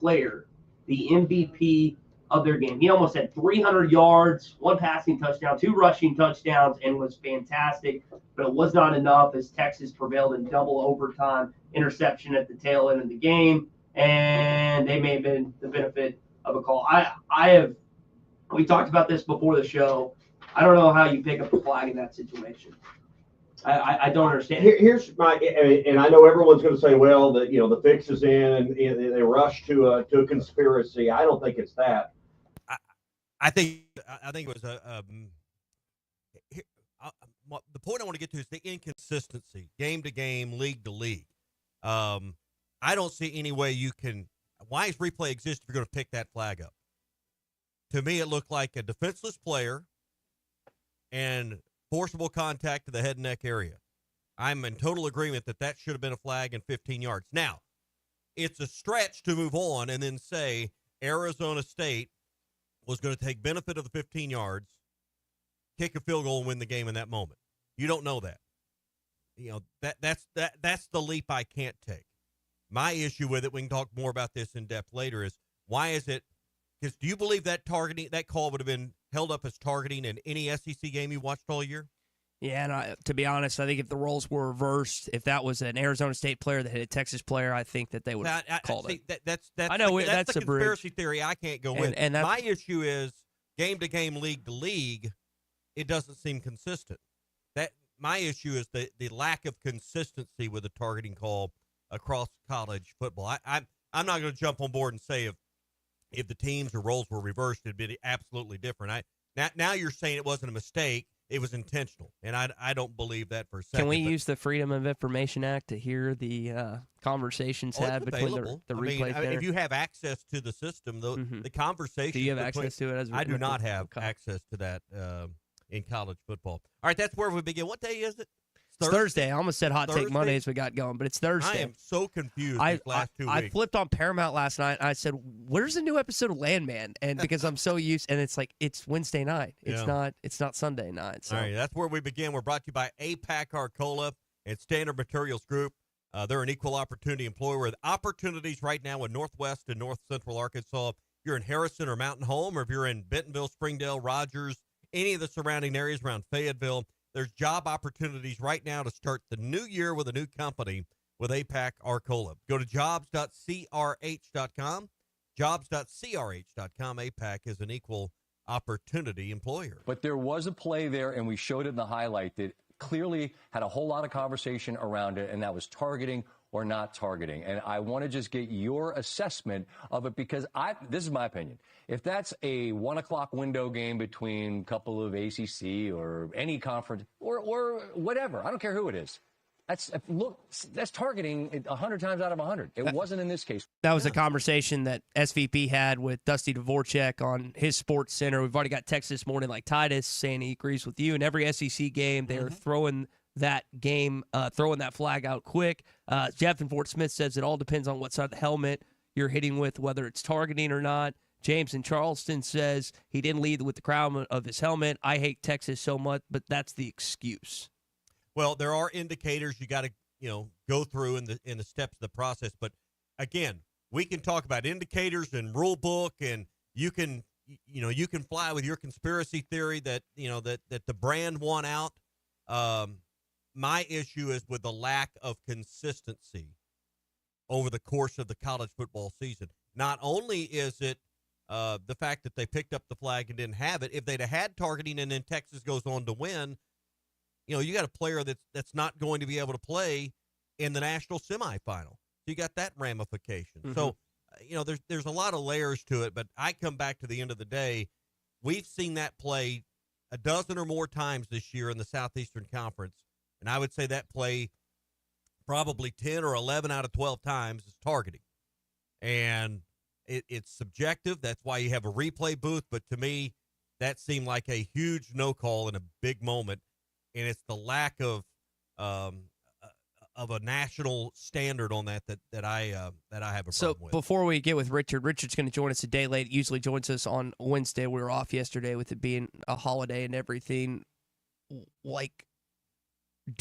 player the MVP of their game. He almost had 300 yards, 1 passing touchdown, 2 rushing touchdowns, and was fantastic. But it was not enough as Texas prevailed in double overtime, interception at the tail end of the game, and they may have been the benefit of a call. We talked about this before the show. I don't know how you pick up the flag in that situation. I don't understand. Here's my, and I know everyone's going to say, well, the fix is in, and they rush to a conspiracy. I don't think it's that. I think it was the point I want to get to is the inconsistency, game to game, league to league. I don't see any way you can. Why does replay exist if you're going to pick that flag up? To me, it looked like a defenseless player and forcible contact to the head and neck area. I'm in total agreement that should have been a flag in 15 yards. Now, it's a stretch to move on and then say Arizona State was going to take benefit of the 15 yards, kick a field goal, and win the game in that moment. You don't know that. That's the leap I can't take. My issue with it, we can talk more about this in depth later, is why is it? Because do you believe that call would have been held up as targeting in any SEC game you watched all year? Yeah, and to be honest, I think if the roles were reversed, if that was an Arizona State player that hit a Texas player, I think that they would have called it. That's that's the conspiracy theory I can't go with. And my issue is game-to-game, league-to-league, it doesn't seem consistent. My issue is the lack of consistency with the targeting call across college football. I'm not going to jump on board and say if the teams or roles were reversed, it'd be absolutely different. Now you're saying it wasn't a mistake. It was intentional, and I don't believe that for a second. Can we use the Freedom of Information Act to hear the conversations had between the replay center? If you have access to the system, the conversation. Do you have access to it? I do not have access to that in college football. All right, that's where we begin. What day is it? It's Thursday. I almost said Hot Take Monday as we got going, but it's Thursday. I am so confused these last 2 weeks. I flipped on Paramount last night, and I said, where's the new episode of Landman? And because I'm so used, and it's like, it's Wednesday night. It's not Sunday night. So. All right, that's where we begin. We're brought to you by APAC Arcola and Standard Materials Group. They're an equal opportunity employer with opportunities right now in Northwest and North Central Arkansas. If you're in Harrison or Mountain Home, or if you're in Bentonville, Springdale, Rogers, any of the surrounding areas around Fayetteville, there's job opportunities right now to start the new year with a new company with APAC Arcola. Go to jobs.crh.com, jobs.crh.com. APAC is an equal opportunity employer. But there was a play there, and we showed it in the highlight, that clearly had a whole lot of conversation around it, and that was targeting or not targeting. And I want to just get your assessment of it, because this is my opinion. If that's a 1 o'clock window game between a couple of ACC or any conference or whatever, I don't care who it is, that's targeting 100 times out of 100. It wasn't in this case. That was a conversation that SVP had with Dusty Dvorak on his Sports Center. We've already got text this morning like Titus saying he agrees with you. In every SEC game, they're throwing that flag out quick. Jeff in Fort Smith says it all depends on what side of the helmet you're hitting with, whether it's targeting or not. James in Charleston says he didn't lead with the crown of his helmet. I hate Texas so much, but that's the excuse. Well, there are indicators you got to go through in the steps of the process. But again, we can talk about indicators and rule book, and you can fly with your conspiracy theory that that the brand won out. My issue is with the lack of consistency over the course of the college football season. Not only is it the fact that they picked up the flag and didn't have it, if they'd have had targeting and then Texas goes on to win, you got a player that's not going to be able to play in the national semifinal. So you got that ramification. Mm-hmm. So, there's a lot of layers to it, but I come back to the end of the day. We've seen that play a dozen or more times this year in the Southeastern Conference. And I would say that play probably 10 or 11 out of 12 times is targeting. And it's subjective. That's why you have a replay booth. But to me, that seemed like a huge no call in a big moment. And it's the lack of a national standard on that I have a problem with. So before we get with Richard's going to join us a day late. Usually joins us on Wednesday. We were off yesterday with it being a holiday and everything. Like,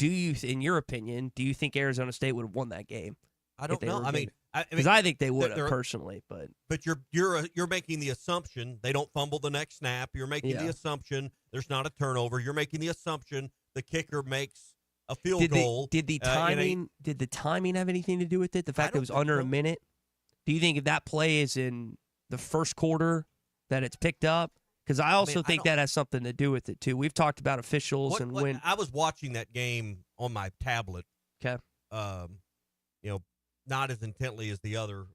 in your opinion, do you think Arizona State would have won that game? I don't know. I mean, Because I think they would they're- have personally, but But you're making the assumption they don't fumble the next snap. You're making Yeah. the assumption there's not a turnover. You're making the assumption the kicker makes a field did goal. the timing have anything to do with it? The fact that it was don't think under a so. minute. Do you think if that play is in the first quarter that it's picked up? Because I also think that has something to do with it too. We've talked about officials and when. I was watching that game on my tablet. Okay. Not as intently as the other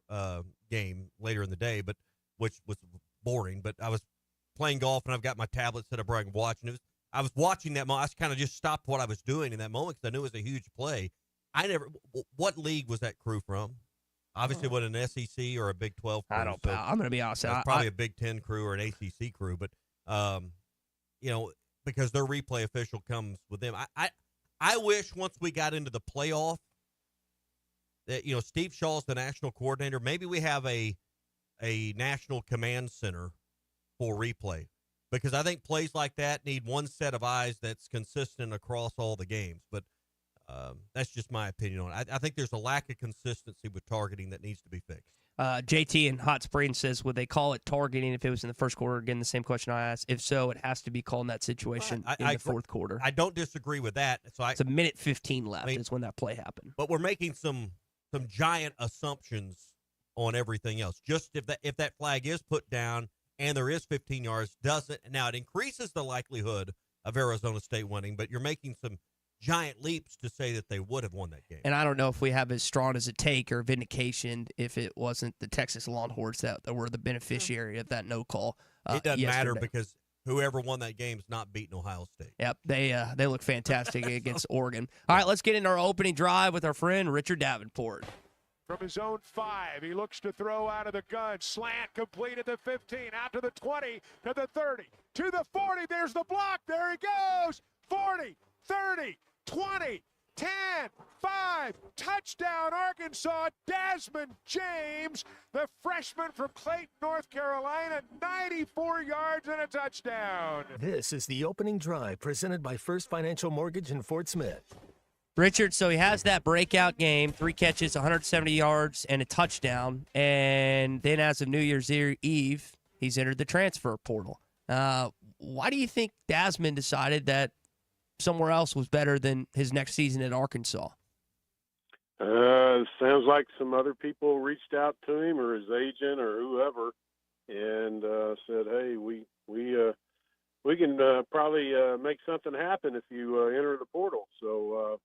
game later in the day, but which was boring. But I was playing golf and I've got my tablet set up where I can watch, and I was watching that moment. I kind of just stopped what I was doing in that moment because I knew it was a huge play. What league was that crew from? Obviously, what, an SEC or a Big 12 crew? I don't. I'm going to be honest. It's probably a Big 10 crew or an ACC crew, but because their replay official comes with them. I wish once we got into the playoff that Steve Shaw's the national coordinator. Maybe we have a national command center for replay, because I think plays like that need one set of eyes that's consistent across all the games. But that's just my opinion on it. I think there's a lack of consistency with targeting that needs to be fixed. JT in Hot Springs says, would they call it targeting if it was in the first quarter? Again, the same question I asked. If so, it has to be called in that situation in the fourth quarter. I don't disagree with that. It's a minute 15 left is when that play happened. But we're making some giant assumptions on everything else. Just if that flag is put down and there is 15 yards, it increases the likelihood of Arizona State winning, but you're making some giant leaps to say that they would have won that game. And I don't know if we have as strong as a take or vindication if it wasn't the Texas Longhorns that were the beneficiary of that no call. It doesn't yesterday. matter because whoever won that game is not beating Ohio State. Yep, they look fantastic against Oregon. All right, let's get into our opening drive with our friend Richard Davenport. From his own 5, he looks to throw out of the gun. Slant complete at the 15, out to the 20, to the 30, to the 40. There's the block. There he goes. 40, 30, 20, 10, 5. Touchdown, Arkansas. Desmond James, the freshman from Clayton, North Carolina, 94 yards and a touchdown. This is the opening drive presented by First Financial Mortgage in Fort Smith. Richard, so he has that breakout game, 3 catches, 170 yards, and a touchdown. And then as of New Year's Eve, he's entered the transfer portal. Why do you think Desmond decided that somewhere else was better than his next season at Arkansas? Sounds like some other people reached out to him or his agent or whoever and said, hey, we can probably make something happen if you enter the portal. So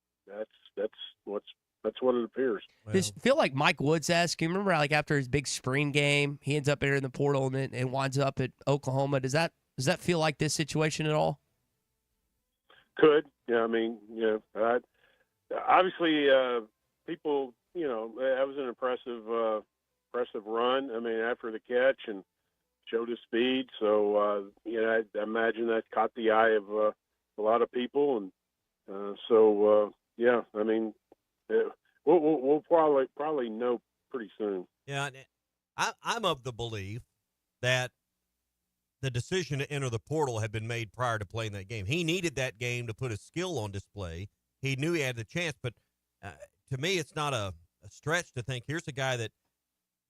that's what it appears. Does it feel like Mike Woods-esque? You remember like after his big spring game, he ends up entering the portal and winds up at Oklahoma. Does that feel like this situation at all? Could. Yeah, I mean, obviously people, that was an impressive run. I mean, after the catch and showed his speed. So, I imagine that caught the eye of a lot of people. And yeah, I mean, we'll probably know pretty soon. Yeah, I'm of the belief that the decision to enter the portal had been made prior to playing that game. He needed that game to put his skill on display. He knew he had the chance, but to me, it's not a stretch to think here's a guy that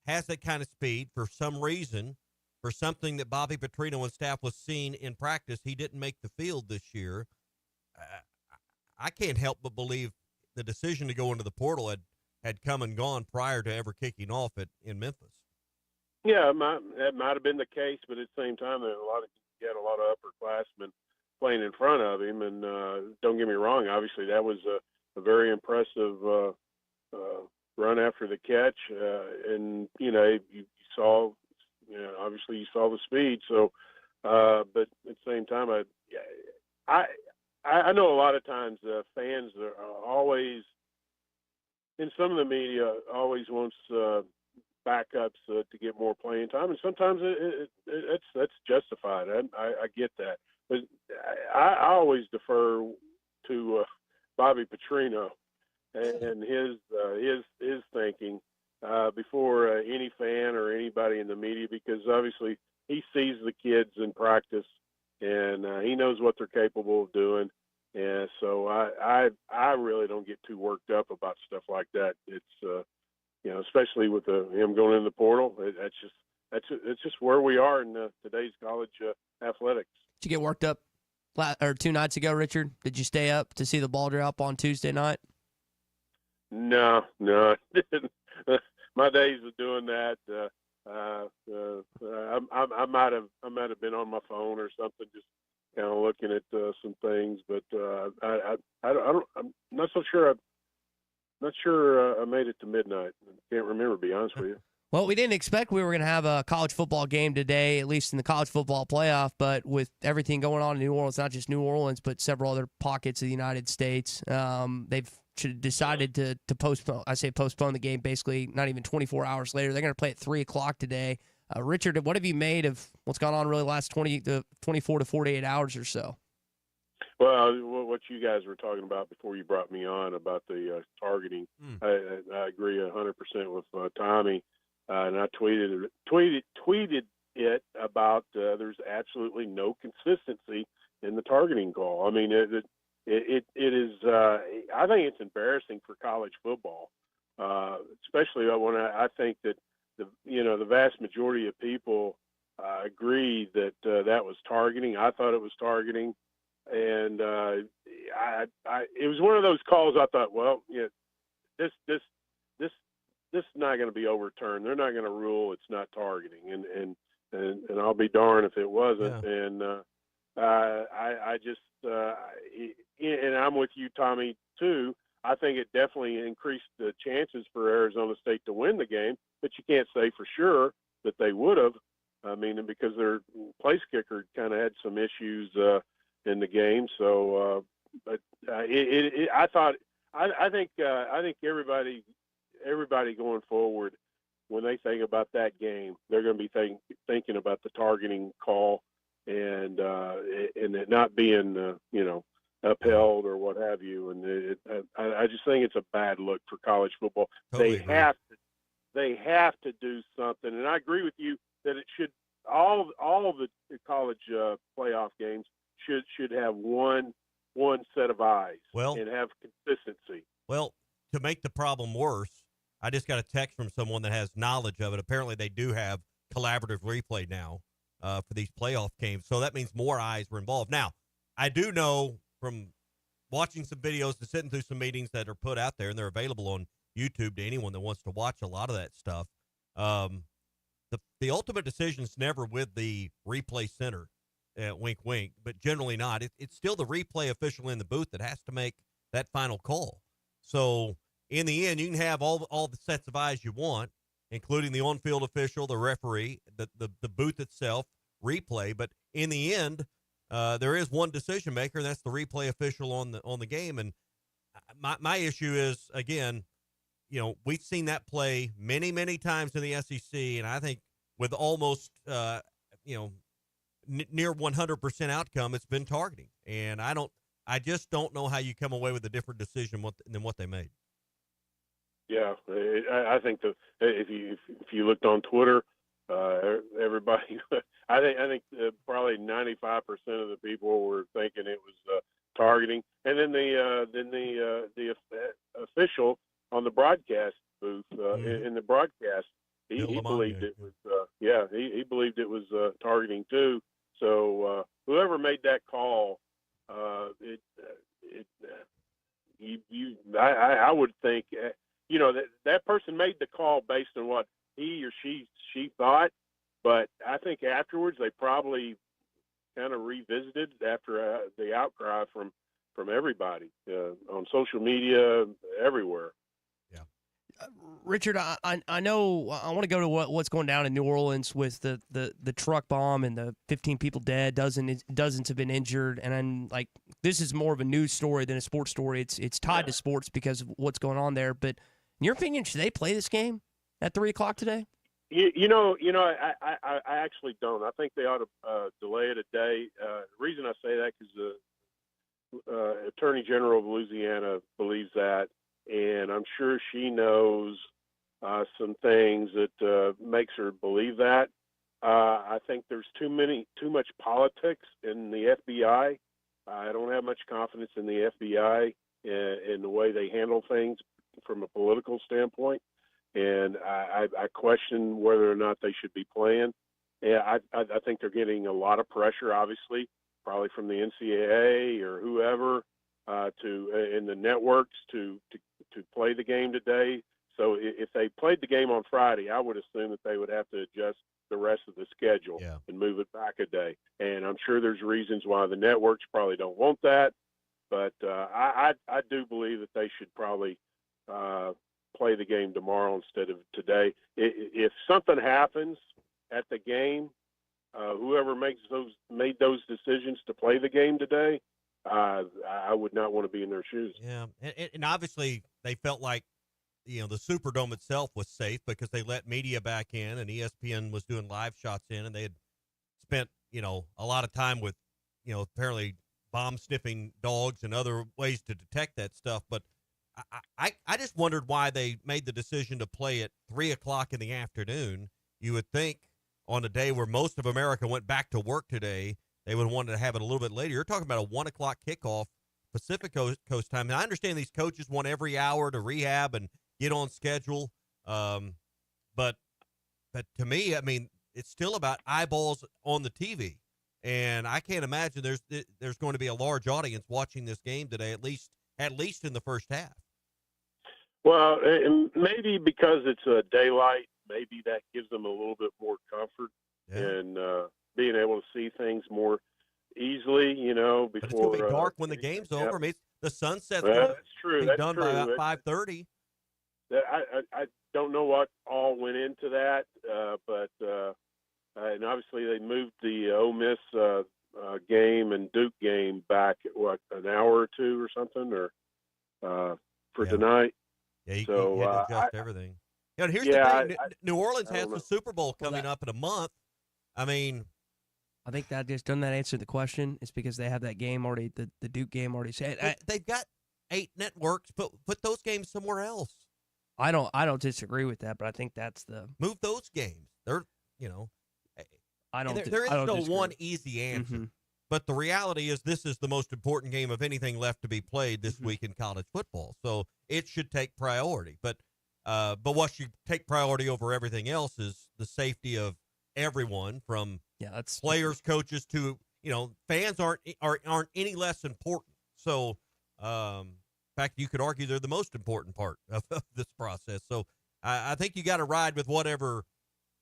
has that kind of speed for some reason, for something that Bobby Petrino and staff was seeing in practice. He didn't make the field this year. I can't help but believe the decision to go into the portal had come and gone prior to ever kicking off in Memphis. Yeah, that might have been the case, but at the same time, he had a lot of upperclassmen playing in front of him. And don't get me wrong, obviously that was a very impressive run after the catch. And you saw, obviously you saw the speed. So, but at the same time, I know a lot of times fans are always, in some of the media, always wants backups to get more playing time, and sometimes that's justified. I get that, but I always defer to Bobby Petrino and his thinking before any fan or anybody in the media, because obviously he sees the kids in practice and he knows what they're capable of doing. And so I really don't get too worked up about stuff like that. It's especially with him going in the portal, it's just where we are in today's college athletics. Did you get worked up 2 nights ago, Richard? Did you stay up to see the ball drop on Tuesday night? No, I didn't. My days of doing that, I might have been on my phone or something, just kind of looking at some things, but I'm not so sure. Not sure I made it to midnight. Can't remember, to be honest with you. Well, we didn't expect we were going to have a college football game today, at least in the college football playoff, but with everything going on in New Orleans, not just New Orleans, but several other pockets of the United States, they've decided to postpone. I say postpone the game basically not even 24 hours later. They're going to play at 3 o'clock today. Richard, what have you made of what's gone on really the last 24 to 48 hours or so? Well, what you guys were talking about before you brought me on about the targeting, I agree 100% with Tommy. And I tweeted it about there's absolutely no consistency in the targeting call. I mean, it is. I think it's embarrassing for college football, especially when I think that the vast majority of people agree that that was targeting. I thought it was targeting, and it was one of those calls. I thought, well, this is not going to be overturned. They're not going to rule it's not targeting, and I'll be darned if it wasn't. Yeah. And I just and I'm with you, Tommy, too. I think it definitely increased the chances for Arizona State to win the game, but you can't say for sure that they would have. I mean, because their place kicker kind of had some issues in the game. So, but I think everybody going forward, when they think about that game, they're going to be thinking about the targeting call and it not being upheld or what have you. And I just think it's a bad look for college football. Totally They have to do something, and I agree with you that it should all of the college playoff games should have one set of eyes and have consistency. Well, to make the problem worse, I just got a text from someone that has knowledge of it. Apparently, they do have collaborative replay now for these playoff games, so that means more eyes were involved. Now, I do know from watching some videos and sitting through some meetings that are put out there, and they're available on YouTube to anyone that wants to watch a lot of that stuff. The ultimate decision's never with the replay center, wink, wink, but generally not. It's still the replay official in the booth that has to make that final call. So in the end, you can have all the sets of eyes you want, including the on-field official, the referee, the booth itself, replay. But in the end, there is one decision maker, and that's the replay official on the game. And my issue is, again, we've seen that play many, many times in the SEC, and I think with almost near 100% outcome, it's been targeting. And I just don't know how you come away with a different decision than what they made. Yeah, I think if you looked on Twitter, everybody, I think probably 95% of the people were thinking it was targeting, and then the official on the broadcast booth in the broadcast, he believed it was he believed it was targeting too. So whoever made that call, I would think. That person made the call based on what he or she thought, but I think afterwards they probably kind of revisited after the outcry from everybody on social media, everywhere. Yeah, Richard, I know I want to go to what's going down in New Orleans with the truck bomb and the 15 people dead, dozens have been injured, and then this is more of a news story than a sports story. It's tied to sports because of what's going on there, but. In your opinion, should they play this game at 3 o'clock today? I actually don't. I think they ought to delay it a day. The reason I say that is the Attorney General of Louisiana believes that, and I'm sure she knows some things that makes her believe that. I think there's too much politics in the FBI. I don't have much confidence in the FBI in the way they handle things from a political standpoint. and I question whether or not they should be playing. Yeah, I think they're getting a lot of pressure, obviously, probably from the NCAA or whoever in the networks to play the game today. So if they played the game on Friday, I would assume that they would have to adjust the rest of the schedule and move it back a day. And I'm sure there's reasons why the networks probably don't want that, but I do believe that they should probably play the game tomorrow instead of today. If something happens at the game, whoever made those decisions to play the game today, I would not want to be in their shoes. Yeah, and obviously they felt like the Superdome itself was safe because they let media back in, and ESPN was doing live shots in, and they had spent a lot of time with apparently bomb sniffing dogs and other ways to detect that stuff. But I just wondered why they made the decision to play at 3:00 in the afternoon. You would think on a day where most of America went back to work today, they would have wanted to have it a little bit later. You're talking about a 1:00 kickoff Pacific Coast time. And I understand these coaches want every hour to rehab and get on schedule. But to me, I mean, it's still about eyeballs on the TV. And I can't imagine there's going to be a large audience watching this game today, at least in the first half. Well, and maybe because it's a daylight, maybe that gives them a little bit more comfort and being able to see things more easily, before. But it's going to be dark when the game's over. I mean, the sunset's that's true. Be done by about 5:30. I don't know what all went into that, but and obviously they moved the Ole Miss game and Duke game back an hour or two or something, or for tonight. Yeah, you so had to adjust everything. Here's the thing: New Orleans has the Super Bowl coming up in a month. I mean, I think that just doesn't that answer the question. It's because they have that game already, the Duke game already set. They've got 8 networks, but put those games somewhere else. I don't disagree with that, but I think that's the move those games. They're I don't. There is no disagree. one easy answer, Mm-hmm. but the reality is this is the most important game of anything left to be played this week in college football. So it should take priority. But what should take priority over everything else is the safety of everyone, from that's players, coaches to fans aren't any less important. So in fact, you could argue they're the most important part of this process. So I think you got to ride with whatever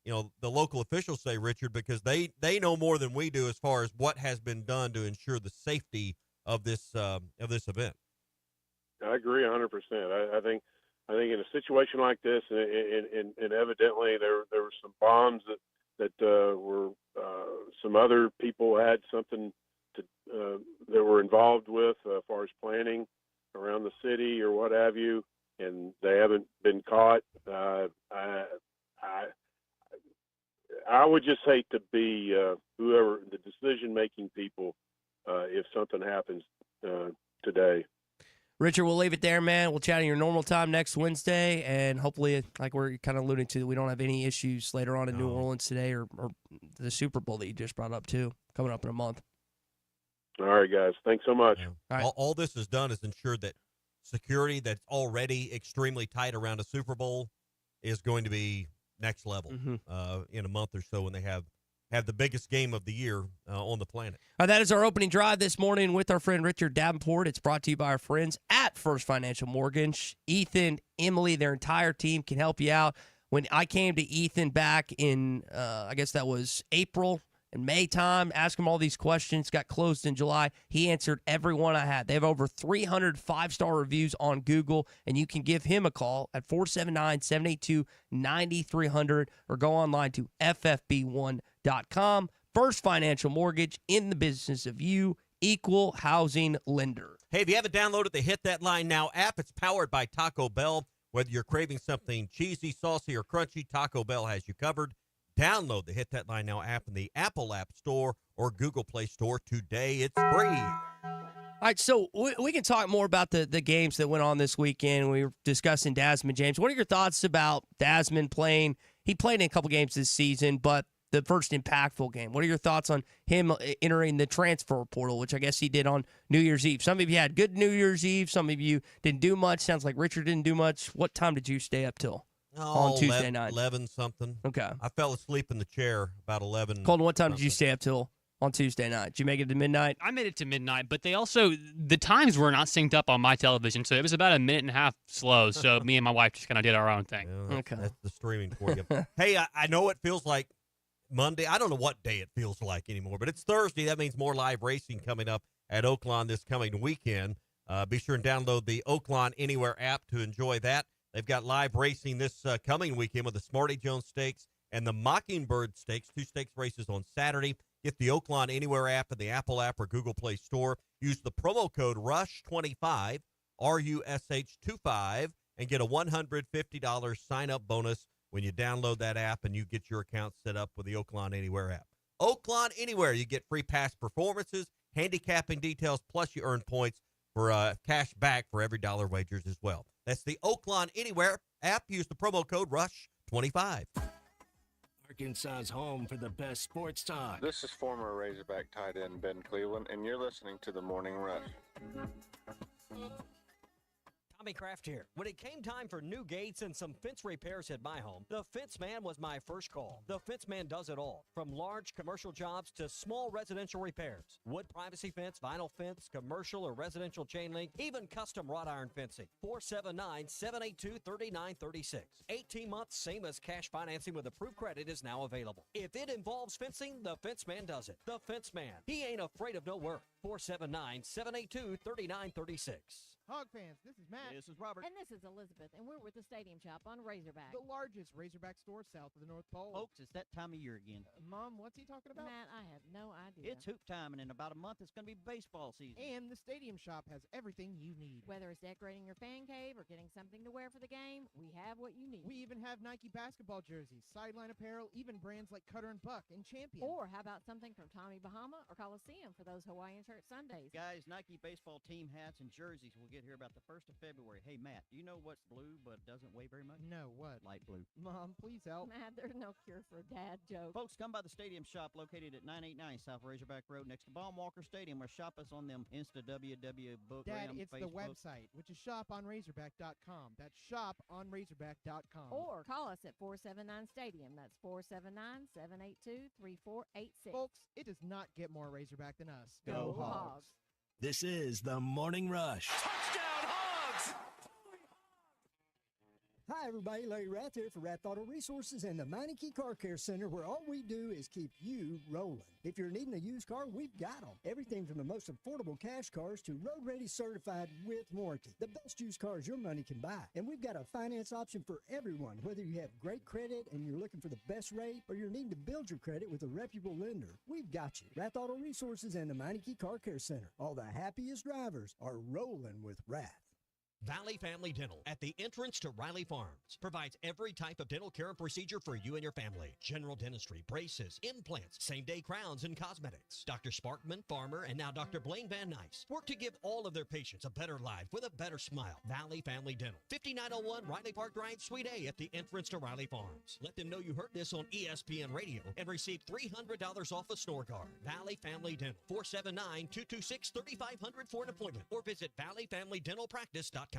the local officials say, Richard, because they know more than we do as far as what has been done to ensure the safety of this event. I agree 100%. I think in a situation like this, and evidently there were some bombs that were some other people had something that were involved with as far as planning around the city or what have you, and they haven't been caught. I would just hate to be whoever the decision-making people if something happens today. Richard, we'll leave it there, man. We'll chat at your normal time next Wednesday, and hopefully, like we're kind of alluding to, we don't have any issues later on in New Orleans today or the Super Bowl that you just brought up, too, coming up in a month. All right, guys. Thanks so much. Yeah. All this has done is ensured that security that's already extremely tight around a Super Bowl is going to be next level in a month or so when they have the biggest game of the year on the planet. That is our opening drive this morning with our friend Richard Davenport. It's brought to you by our friends at First Financial Mortgage. Ethan, Emily, their entire team can help you out. When I came to Ethan back in, I guess that was April and May time, asked him all these questions, got closed in July. He answered every one I had. They have over 300 five-star reviews on Google, and you can give him a call at 479-782-9300 or go online to ffb1.com. First Financial Mortgage, in the business of you, equal housing lender. Hey, if you haven't downloaded the Hit That Line Now app, it's powered by Taco Bell. Whether you're craving something cheesy, saucy, or crunchy, Taco Bell has you covered. Download the Hit That Line Now app in the Apple App Store or Google Play Store today. It's free. All right, so we can talk more about the games that went on this weekend. We were discussing Desmond James. What are your thoughts about Desmond playing? He played in a couple games this season, but the first impactful game. What are your thoughts on him entering the transfer portal, which I guess he did on New Year's Eve? Some of you had good New Year's Eve. Some of you didn't do much. Sounds like Richard didn't do much. What time did you stay up till? on Tuesday night? 11 something. Okay. I fell asleep in the chair about 11. Colton, what time did you stay up till on Tuesday night? Did you make it to midnight? I made it to midnight, but the times were not synced up on my television, so it was about a minute and a half slow. So me and my wife just kind of did our own thing. Yeah, that's the streaming for you. Hey, I know it feels like Monday. I don't know what day it feels like anymore, but it's Thursday. That means more live racing coming up at Oaklawn this coming weekend. Be sure and download the Oaklawn Anywhere app to enjoy that. They've got live racing this coming weekend with the Smarty Jones Stakes and the Mockingbird Stakes, 2 stakes races on Saturday. Get the Oaklawn Anywhere app in the Apple app or Google Play Store. Use the promo code RUSH25, RUSH25, and get a $150 sign-up bonus when you download that app and you get your account set up with the Oaklawn Anywhere app. Oaklawn Anywhere, you get free past performances, handicapping details, plus you earn points for cash back for every dollar wagers as well. That's the Oaklawn Anywhere app. Use the promo code RUSH25. Arkansas's home for the best sports talk. This is former Razorback tight end Ben Cleveland, and you're listening to The Morning Rush. Tommy Kraft here. When it came time for new gates and some fence repairs at my home, the Fence Man was my first call. The Fence Man does it all, from large commercial jobs to small residential repairs. Wood privacy fence, vinyl fence, commercial or residential chain link, even custom wrought iron fencing. 479-782-3936. 18 months, same as cash financing with approved credit is now available. If it involves fencing, the Fence Man does it. The Fence Man. He ain't afraid of no work. 479-782-3936. Hog fans, this is Matt. This is Robert. And this is Elizabeth, and we're with the Stadium Shop on Razorback. The largest Razorback store south of the North Pole. Folks, it's that time of year again. Mom, what's he talking about? Matt, I have no idea. It's hoop time, and in about a month, it's going to be baseball season. And the Stadium Shop has everything you need. Whether it's decorating your fan cave or getting something to wear for the game, we have what you need. We even have Nike basketball jerseys, sideline apparel, even brands like Cutter and Buck and Champion. Or how about something from Tommy Bahama or Coliseum for those Hawaiian shirt Sundays? Guys, Nike baseball team hats and jerseys will get here about the 1st of February. Hey, Matt, do you know what's blue but doesn't weigh very much? No, what? Light blue. Mom, please help. Matt, there's no cure for a dad joke. Folks, come by the Stadium Shop located at 989 South Razorback Road next to Baum Walker Stadium, or shop us on them Insta WW book. Dad, it's Facebook. the website, which is shoponrazorback.com. That's shoponrazorback.com. Or call us at 479-STADIUM. That's 479-782-3486. Folks, it does not get more Razorback than us. Go Hogs. This is the Morning Rush. Touchdown, Hogs! Hi, everybody. Larry Rath here for Rath Auto Resources and the Meineke Car Care Center, where all we do is keep you rolling. If you're needing a used car, we've got them. Everything from the most affordable cash cars to road-ready certified with warranty. The best used cars your money can buy. And we've got a finance option for everyone, whether you have great credit and you're looking for the best rate, or you're needing to build your credit with a reputable lender. We've got you. Rath Auto Resources and the Meineke Car Care Center. All the happiest drivers are rolling with Rath. Valley Family Dental at the entrance to Riley Farms provides every type of dental care and procedure for you and your family. General dentistry, braces, implants, same-day crowns, and cosmetics. Dr. Sparkman, Farmer, and now Dr. Blaine Van Nice work to give all of their patients a better life with a better smile. Valley Family Dental, 5901 Riley Park Drive, Suite A at the entrance to Riley Farms. Let them know you heard this on ESPN Radio and receive $300 off a snore guard. Valley Family Dental, 479-226-3500 for an appointment, or visit valleyfamilydentalpractice.com.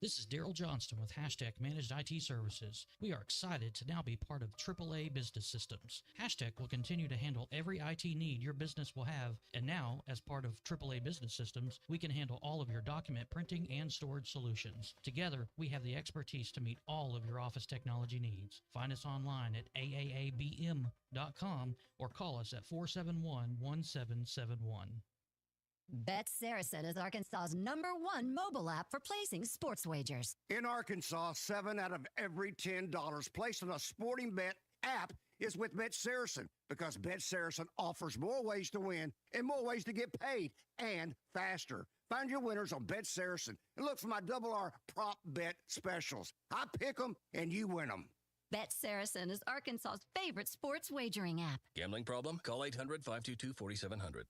This is Daryl Johnston with Hashtag Managed IT Services. We are excited to now be part of AAA Business Systems. Hashtag will continue to handle every IT need your business will have, and now, as part of AAA Business Systems, we can handle all of your document printing and storage solutions. Together, we have the expertise to meet all of your office technology needs. Find us online at aaabm.com or call us at 471-1771. Bet Saracen is Arkansas's #1 mobile app for placing sports wagers. In Arkansas, 7 out of every $10 placed on a sporting bet app is with Bet Saracen, because Bet Saracen offers more ways to win and more ways to get paid, and faster. Find your winners on Bet Saracen and look for my R prop bet specials. I pick them and you win them. Bet Saracen is Arkansas's favorite sports wagering app. Gambling problem? Call 800-522-4700.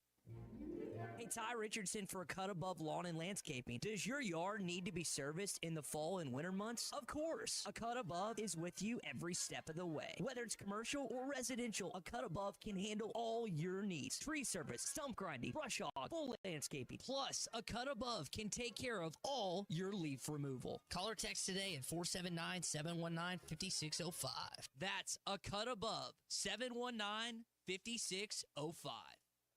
Hey, Ty Richardson for Cut Above Lawn and Landscaping. Does your yard need to be serviced in the fall and winter months? Of course. A Cut Above is with you every step of the way. Whether it's commercial or residential, a Cut Above can handle all your needs. Tree service, stump grinding, brush hog, full landscaping. Plus, a Cut Above can take care of all your leaf removal. Call or text today at 479-719-5605. That's a Cut Above, 719-5605.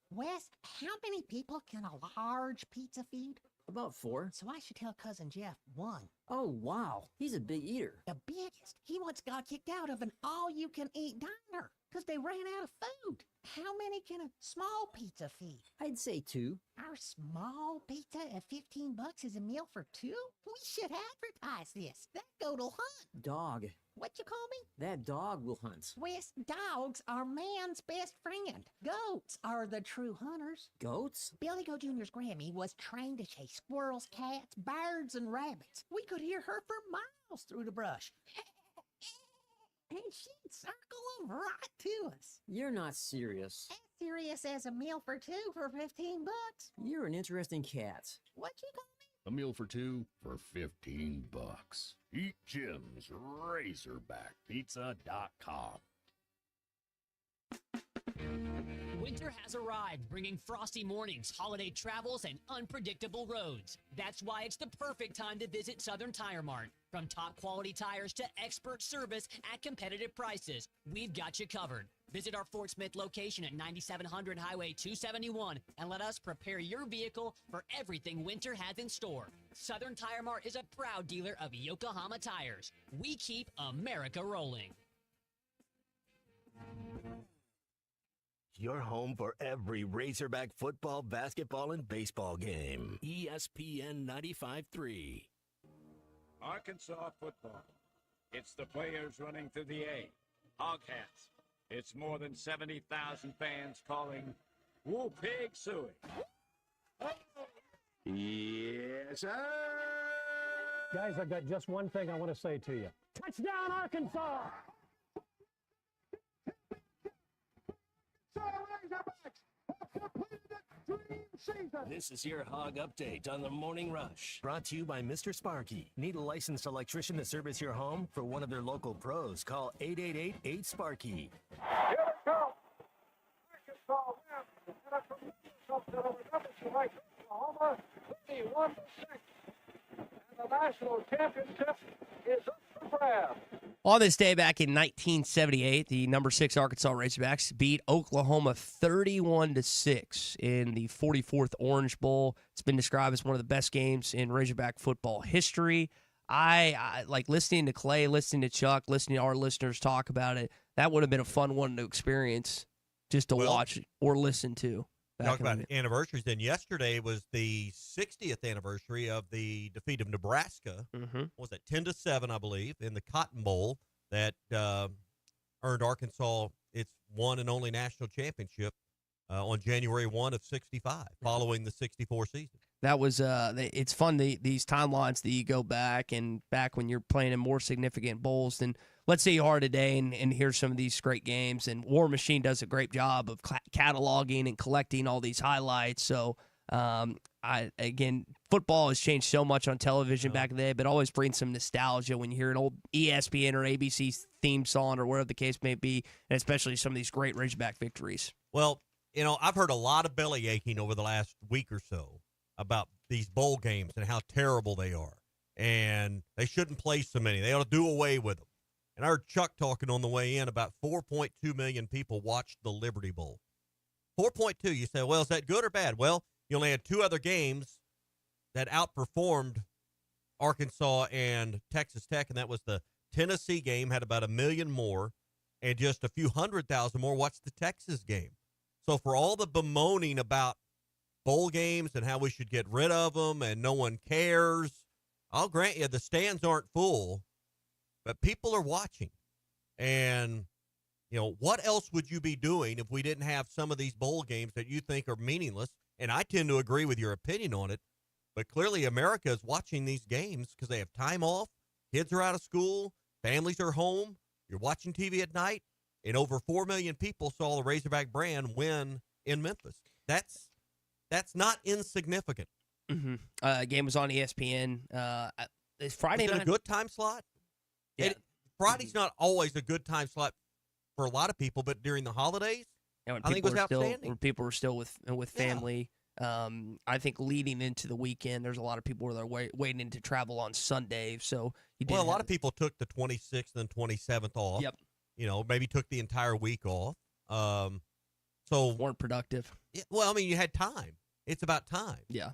Wes, how many people can a large pizza feed? About 4. So I should tell Cousin Jeff 1. Oh, wow. He's a big eater. The biggest. He once got kicked out of an all-you-can-eat diner because they ran out of food. How many can a small pizza feed? I'd say 2. Our small pizza at $15 is a meal for 2? We should advertise this. That goat'll hunt. Dog. What you call me? That dog will hunt. Wes, dogs are man's best friend. Goats are the true hunters. Goats? Billy Goat Jr.'s Grammy was trained to chase squirrels, cats, birds, and rabbits. We could hear her for miles through the brush. And she'd circle them right to us. You're not serious. As serious as a meal for 2 for $15. You're an interesting cat. What you call me? A meal for 2 for $15. Eat Jim's RazorbackPizza.com. Winter has arrived, bringing frosty mornings, holiday travels, and unpredictable roads. That's why it's the perfect time to visit Southern Tire Mart. From top quality tires to expert service at competitive prices, we've got you covered. Visit our Fort Smith location at 9700 Highway 271 and let us prepare your vehicle for everything winter has in store. Southern Tire Mart is a proud dealer of Yokohama tires. We keep America rolling. Your home for every Razorback football, basketball, and baseball game. ESPN 95.3. Arkansas football. It's the players running through the A. Hoghats. It's more than 70,000 fans calling Woo Pig Suey. Yes, sir. Guys, I've got just one thing I want to say to you. Touchdown, Arkansas! This is your Hog Update on the Morning Rush. Brought to you by Mr. Sparky. Need a licensed electrician to service your home? For one of their local pros, call 888-8-SPARKY. Here it comes. Arkansas wins. And it's from tonight, Oklahoma, 31-6. And the national championship is up for grabs. On this day back in 1978, the number 6 Arkansas Razorbacks beat Oklahoma 31-6 in the 44th Orange Bowl. It's been described as one of the best games in Razorback football history. I like listening to Clay, listening to Chuck, listening to our listeners talk about it. That would have been a fun one to experience, just to watch or listen to. Talk about anniversaries. Then yesterday was the 60th anniversary of the defeat of Nebraska. What was that, 10-7, I believe, in the Cotton Bowl that earned Arkansas its one and only national championship on January 1 of 65, following the 64 season. That was it's fun, these timelines that you go back when you're playing in more significant bowls than let's say you are today, and hear some of these great games. And War Machine does a great job of cataloging and collecting all these highlights. So football has changed so much on television back in the day, but always brings some nostalgia when you hear an old ESPN or ABC theme song or whatever the case may be, and especially some of these great Razorback victories. Well, I've heard a lot of belly aching over the last week or so about these bowl games and how terrible they are. And they shouldn't play so many. They ought to do away with them. And I heard Chuck talking on the way in about 4.2 million people watched the Liberty Bowl. 4.2. You say, well, is that good or bad? Well, you only had 2 other games that outperformed Arkansas and Texas Tech, and that was the Tennessee game, had about 1 million more, and just a few 100,000 more watched the Texas game. So for all the bemoaning about bowl games and how we should get rid of them and no one cares, I'll grant you the stands aren't full, but people are watching. And, what else would you be doing if we didn't have some of these bowl games that you think are meaningless? And I tend to agree with your opinion on it, but clearly America is watching these games because they have time off, kids are out of school, families are home, you're watching TV at night, and over 4 million people saw the Razorback brand win in Memphis. That's That's not insignificant. Game was on ESPN. It's Friday Was it night. a good time slot? Yeah. Friday's not always a good time slot for a lot of people, but during the holidays, Yeah, when I think it was outstanding. when people were still with family. I think leading into the weekend, there's a lot of people that are waiting to travel on Sunday. So a lot of people took the 26th and 27th off. Yep. Maybe took the entire week off. So weren't productive. Yeah, well, I mean, you had time. It's about time. Yeah.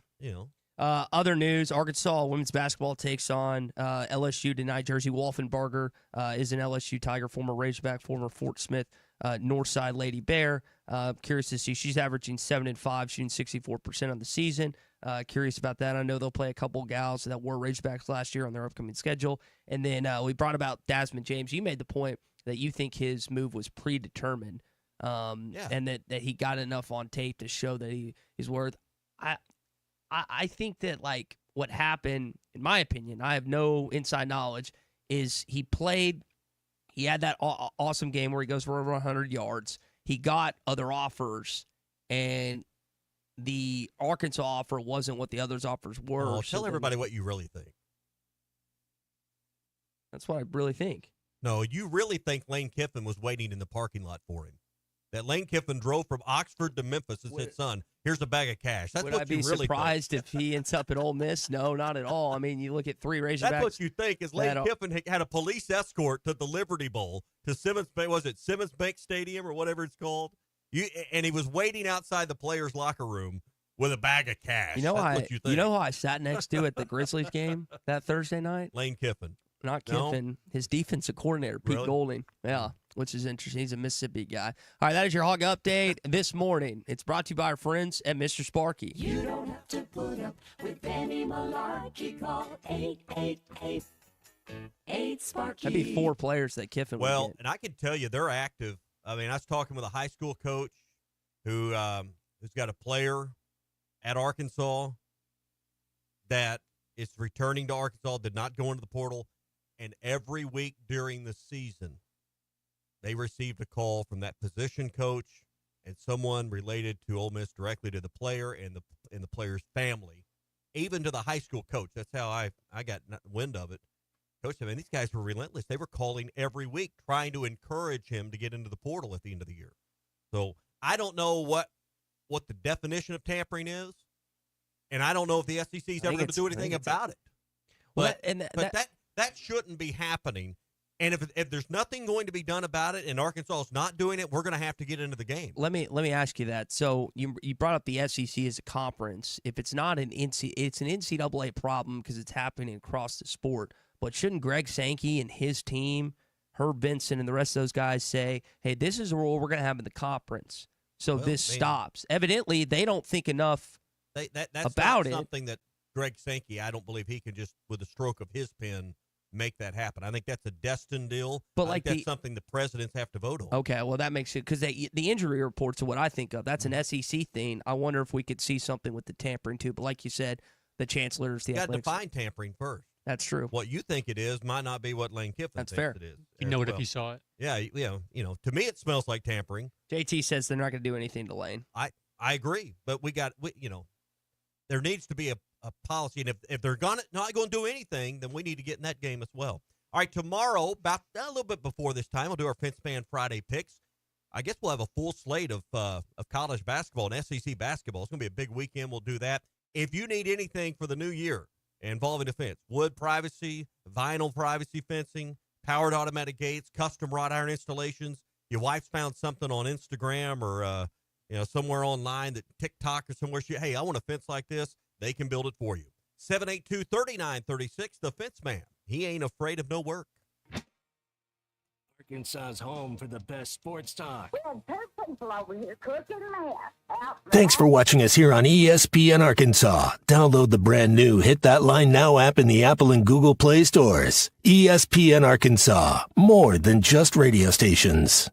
Other news, Arkansas women's basketball takes on LSU tonight. Jersey Wolfenbarger is an LSU Tiger, former Razorback, former Fort Smith Northside Lady Bear. Curious to see. She's averaging 7-5, shooting 64% on the season. Curious about that. I know they'll play a couple gals that were Razorbacks last year on their upcoming schedule. And then we brought about Desmond James. You made the point that you think his move was predetermined, and that he got enough on tape to show that he's worth. I think that, like, what happened, in my opinion, I have no inside knowledge, is he had that awesome game where he goes for over 100 yards. He got other offers, and the Arkansas offer wasn't what the others' offers were. Well, tell everybody what you really think. That's what I really think. No, you really think Lane Kiffin was waiting in the parking lot for him. That Lane Kiffin drove from Oxford to Memphis and said, son, here's a bag of cash. That's Would what I be you really surprised if he ends up at Ole Miss? No, not at all. I mean, you look at 3 Razorbacks. That's what you think, is Lane Kiffin had a police escort to the Liberty Bowl, to Simmons Bank Stadium or whatever it's called? And he was waiting outside the players' locker room with a bag of cash. That's what you think. You know who I sat next to at the Grizzlies game that Thursday night? Lane Kiffin. Not No? Kiffin. His defensive coordinator, Pete Really? Golding. Yeah, which is interesting. He's a Mississippi guy. All right, that is your Hog Update this morning. It's brought to you by our friends at Mr. Sparky. You don't have to put up with any malarkey. Call 888-8-SPARKY. That'd be 4 players that Kiffin would Well, get. and I can tell you they're active. I mean, I was talking with a high school coach who's got a player at Arkansas that is returning to Arkansas, did not go into the portal, and every week during the season, they received a call from that position coach and someone related to Ole Miss directly to the player and the player's family, even to the high school coach. That's how I got wind of it. Coach, I mean, these guys were relentless. They were calling every week trying to encourage him to get into the portal at the end of the year. So I don't know what the definition of tampering is, and I don't know if the SEC is ever going to do anything about it. Well, But that shouldn't be happening. And if there's nothing going to be done about it and Arkansas is not doing it, we're going to have to get into the game. Let me ask you that. So you brought up the SEC as a conference. If it's not it's an NCAA problem because it's happening across the sport. But shouldn't Greg Sankey and his team, Herb Benson and the rest of those guys say, hey, this is a rule we're going to have in the conference, so this stops? Evidently, they don't think enough That's about not it. something that Greg Sankey, I don't believe he can just, with a stroke of his pen, make that happen. I think that's a destined deal. But I like think that's something the presidents have to vote on. Okay, well, that makes it, because the injury reports are what I think of. That's an SEC thing. I wonder if we could see something with the tampering, too. But like you said, the chancellors, the You got to athletics. define tampering first. That's true. What you think it is might not be what Lane Kiffin That's thinks fair. it is. You as know it if well. you saw it. Yeah, to me it smells like tampering. JT says they're not going to do anything to Lane. I agree, but there needs to be a policy, and if they're not going to do anything, then we need to get in that game as well. All right, tomorrow, about a little bit before this time, we'll do our Fence Man Friday picks. I guess we'll have a full slate of college basketball and SEC basketball. It's going to be a big weekend. We'll do that. If you need anything for the new year involving a fence, wood privacy, vinyl privacy fencing, powered automatic gates, custom wrought iron installations, your wife's found something on Instagram or somewhere online, that TikTok or somewhere, hey, I want a fence like this, they can build it for you. 782-3936, the Fence Man. He ain't afraid of no work. Arkansas's home for the best sports talk. We have 2 people over here cooking meth. Thanks for watching us here on ESPN Arkansas. Download the brand new Hit That Line Now app in the Apple and Google Play stores. ESPN Arkansas, more than just radio stations.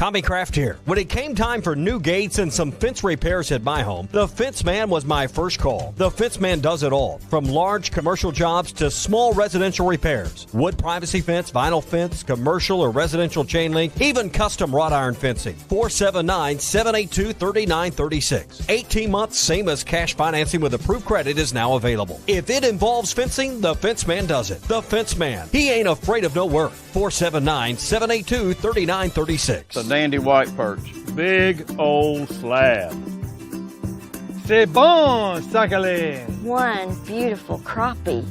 Tommy Kraft here. When it came time for new gates and some fence repairs at my home, the Fence Man was my first call. The Fence Man does it all, from large commercial jobs to small residential repairs. Wood privacy fence, vinyl fence, commercial or residential chain link, even custom wrought iron fencing. 479-782-3936. 18 months, same as cash financing with approved credit is now available. If it involves fencing, the Fence Man does it. The Fence Man. He ain't afraid of no work. 479-782-3936. Dandy white perch. Big old slab. C'est bon, Sakhalin. One beautiful crappie.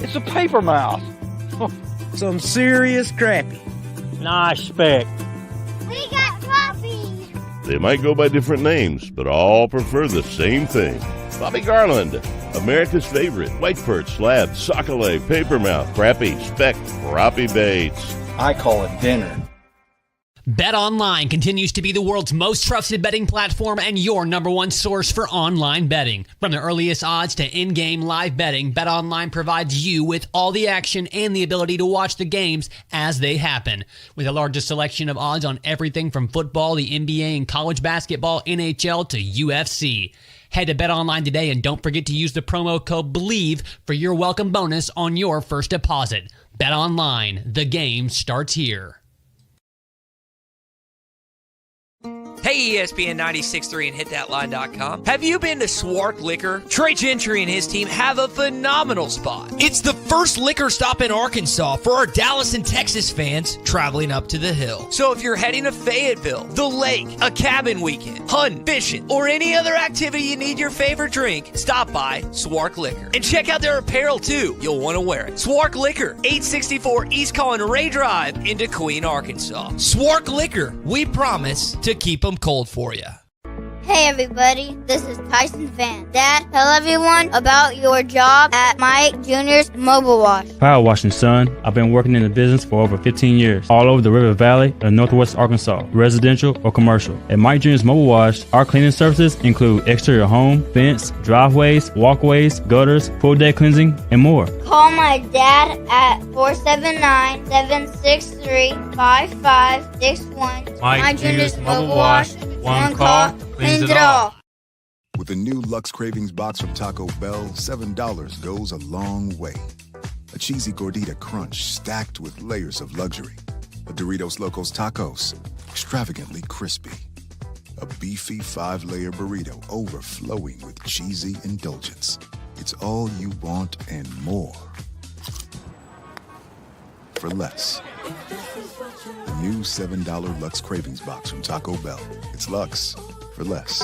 It's a paper mouse. Some serious crappie. Nice speck. We got crappies. They might go by different names, but all prefer the same thing. Bobby Garland, America's favorite. White perch, slab, sockeye, papermouth, crappie, speck, crappie baits. I call it dinner. BetOnline continues to be the world's most trusted betting platform and your number one source for online betting. From the earliest odds to in-game live betting, BetOnline provides you with all the action and the ability to watch the games as they happen. With the largest selection of odds on everything from football, the NBA, and college basketball, NHL to UFC. Head to BetOnline today and don't forget to use the promo code BELIEVE for your welcome bonus on your first deposit. BetOnline, the game starts here. Hey, ESPN 96.3 and HitThatLine.com. Have you been to Swark Liquor? Trey Gentry and his team have a phenomenal spot. It's the first liquor stop in Arkansas for our Dallas and Texas fans traveling up to the hill. So if you're heading to Fayetteville, the lake, a cabin weekend, hunting, fishing, or any other activity you need your favorite drink, stop by Swark Liquor. And check out their apparel too. You'll want to wear it. Swark Liquor, 864 East Collin Ray Drive in DeQueen, Arkansas. Swark Liquor, we promise to keep them cold for you. Hey everybody, this is Tyson Van. Dad, tell everyone about your job at Mike Jr.'s Mobile Wash. Power washing, son. I've been working in the business for over 15 years, all over the River Valley and Northwest Arkansas, residential or commercial. At Mike Jr.'s Mobile Wash, our cleaning services include exterior home, fence, driveways, walkways, gutters, full deck cleansing, and more. Call my dad at 479-763-5561. Mike Jr.'s Mobile Wash. One call, cleans it all. With a new Lux Cravings box from Taco Bell, $7 goes a long way. A cheesy gordita crunch stacked with layers of luxury. A Doritos Locos Tacos, extravagantly crispy. A beefy 5-layer burrito overflowing with cheesy indulgence. It's all you want and more. For less. The new $7 Lux Cravings box from Taco Bell. It's Lux for less.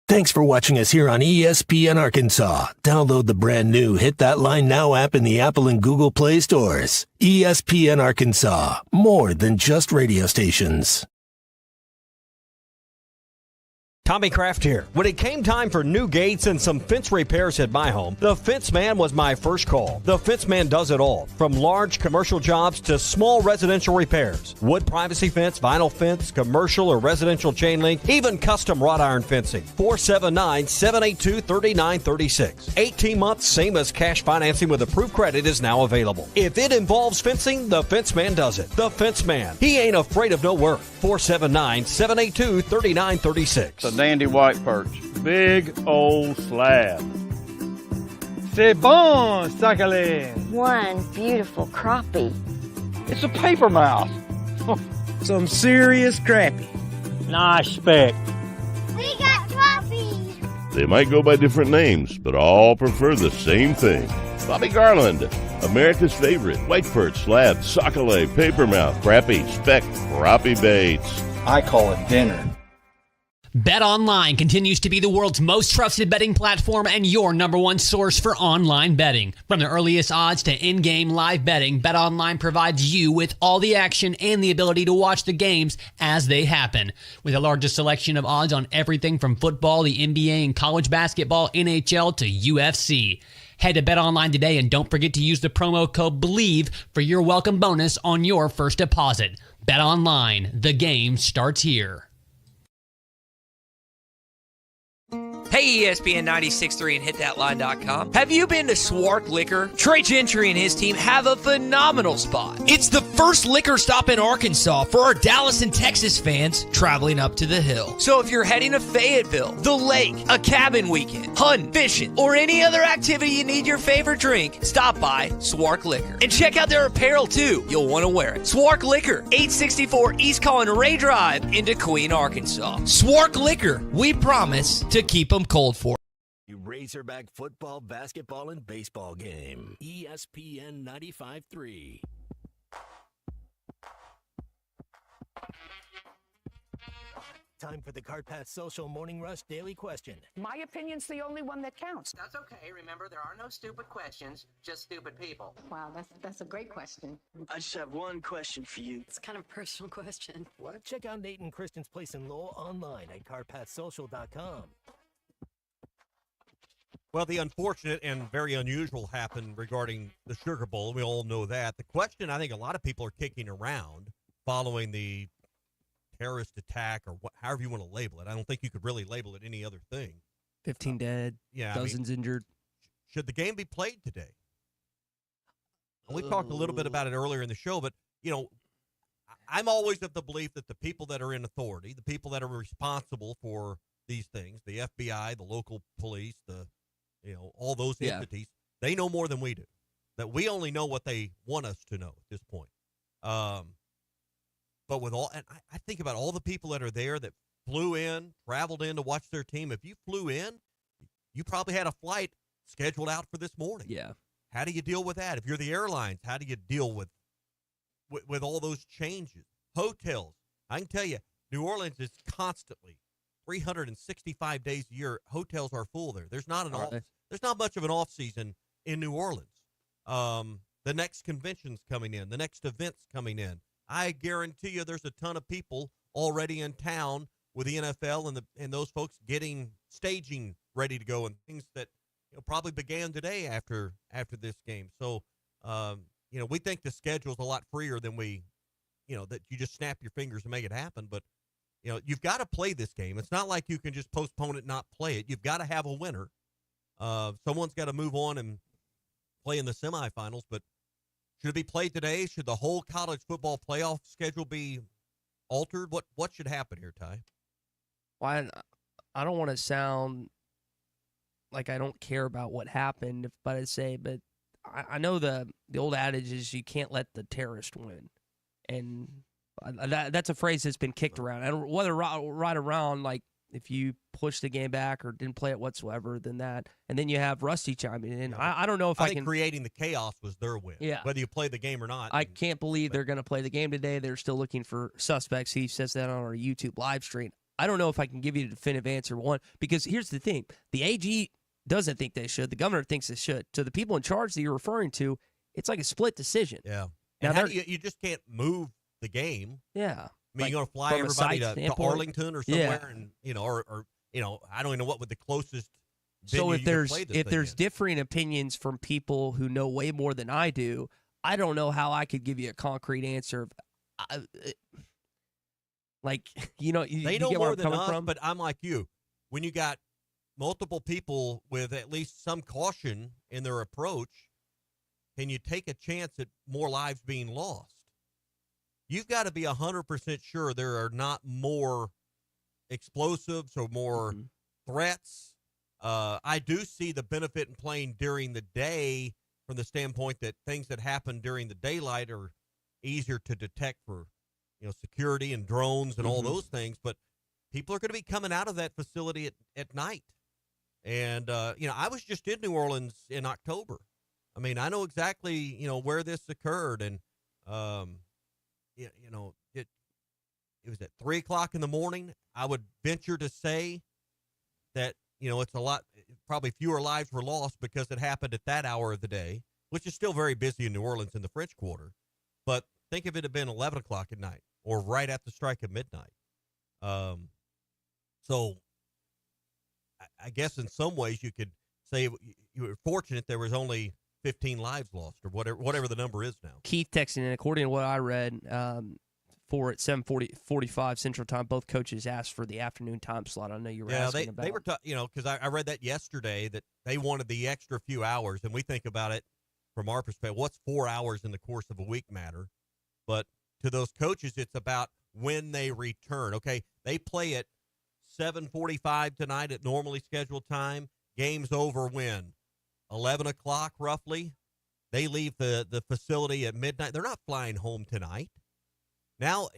Thanks for watching us here on ESPN Arkansas. Download the brand new Hit That Line Now app in the Apple and Google Play stores. ESPN Arkansas, more than just radio stations. Tommy Kraft here. When it came time for new gates and some fence repairs at my home, the Fence Man was my first call. The Fence Man does it all, from large commercial jobs to small residential repairs. Wood privacy fence, vinyl fence, commercial or residential chain link, even custom wrought iron fencing. 479-782-3936. 18 months, same as cash financing with approved credit is now available. If it involves fencing, the Fence Man does it. The Fence Man. He ain't afraid of no work. 479-782-3936. Dandy white perch. Big old slab. C'est bon, Sakhalin. One beautiful crappie. It's a paper mouse. Some serious crappie. Nice speck. We got crappies. They might go by different names, but all prefer the same thing. Bobby Garland, America's favorite. White perch, slab, sockeye, papermouth, crappie, speck, crappie baits. I call it dinner. BetOnline continues to be the world's most trusted betting platform and your number one source for online betting. From the earliest odds to in-game live betting, BetOnline provides you with all the action and the ability to watch the games as they happen. With the largest selection of odds on everything from football, the NBA, and college basketball, NHL to UFC. Head to BetOnline today and don't forget to use the promo code BELIEVE for your welcome bonus on your first deposit. BetOnline, the game starts here. Hey, ESPN 96.3 and hitthatline.com. Have you been to Swark Liquor? Trey Gentry and his team have a phenomenal spot. It's the first liquor stop in Arkansas for our Dallas and Texas fans traveling up to the hill. So if you're heading to Fayetteville, the lake, a cabin weekend, hunting, fishing, or any other activity you need your favorite drink, stop by Swark Liquor. And check out their apparel too. You'll want to wear it. Swark Liquor, 864 East Collin Ray Drive into Queen, Arkansas. Swark Liquor, we promise to keep them cold for. Razorback football, basketball, and baseball game. ESPN 95.3. Time for the Cart Path Social Morning Rush Daily Question. My opinion's the only one that counts. That's okay. Remember, there are no stupid questions, just stupid people. Wow, that's a great question. I just have one question for you. It's kind of a personal question. What? Check out Nate and Christian's Place in Lowell online at carpathsocial.com. Well, the unfortunate and very unusual happened regarding the Sugar Bowl. We all know that. The question I think a lot of people are kicking around following the terrorist attack, or however you want to label it. I don't think you could really label it any other thing. 15 dead, dozens injured. Should the game be played today? We talked a little bit about it earlier in the show, but, I'm always of the belief that the people that are in authority, the people that are responsible for these things, the FBI, the local police, all those entities, they know more than we do. That we only know what they want us to know at this point. But with all, and I think about all the people that are there that flew in, traveled in to watch their team. If you flew in, you probably had a flight scheduled out for this morning. Yeah. How do you deal with that? If you're the airlines, how do you deal with all those changes? Hotels. I can tell you, New Orleans is constantly 365 days a year. Hotels are full there. There's not there's not much of an off season in New Orleans. The next convention's coming in, the next event's coming in. I guarantee you there's a ton of people already in town with the NFL and those folks getting staging ready to go and things that probably began today after this game. So, we think the schedule's a lot freer than that you just snap your fingers and make it happen. But, you've got to play this game. It's not like you can just postpone it and not play it. You've got to have a winner. Someone's got to move on and play in the semifinals, but should it be played today? Should the whole college football playoff schedule be altered? What should happen here, Ty? Well, I don't want to sound like I don't care about what happened, but I know the old adage is you can't let the terrorist win, and that's a phrase that's been kicked around. And whether right around, like if you push the game back or didn't play it whatsoever, then that, and then you have Rusty chiming in. I don't know if I think can. Creating the chaos was their win. Yeah. Whether you play the game or not. I can't believe they're going to play the game today. They're still looking for suspects. He says that on our YouTube live stream. I don't know if I can give you a definitive answer. One, because here's the thing: the AG doesn't think they should. The governor thinks they should. So the people in charge that you're referring to, it's like a split decision. Yeah. Now and you just can't move the game. Yeah. I mean, you're going to fly everybody to Arlington or somewhere, and or I don't even know what would the closest. So if there's differing opinions from people who know way more than I do, I don't know how I could give you a concrete answer. They know more than us, but I'm like you. When you got multiple people with at least some caution in their approach, can you take a chance at more lives being lost? You've got to be 100% sure there are not more explosives or more threats. I do see the benefit in playing during the day from the standpoint that things that happen during the daylight are easier to detect for, security and drones and all those things. But people are going to be coming out of that facility at night. And, I was just in New Orleans in October. I mean, I know exactly, where this occurred. And, it was at 3:00 in the morning. I would venture to say that, it's a lot, probably fewer lives were lost because it happened at that hour of the day, which is still very busy in New Orleans in the French Quarter. But think if it had been 11 o'clock at night or right at the strike of midnight. So I guess in some ways you could say you were fortunate there was only 15 lives lost or whatever the number is now. Keith texting in, according to what I read, before at 7:45 Central Time. Both coaches asked for the afternoon time slot. I know you were asking about. They were, because I read that yesterday that they wanted the extra few hours, and we think about it from our perspective. What's 4 hours in the course of a week matter? But to those coaches, it's about when they return. Okay, they play at 7:45 tonight at normally scheduled time. Game's over when? 11 o'clock roughly. They leave the facility at midnight. They're not flying home tonight. Now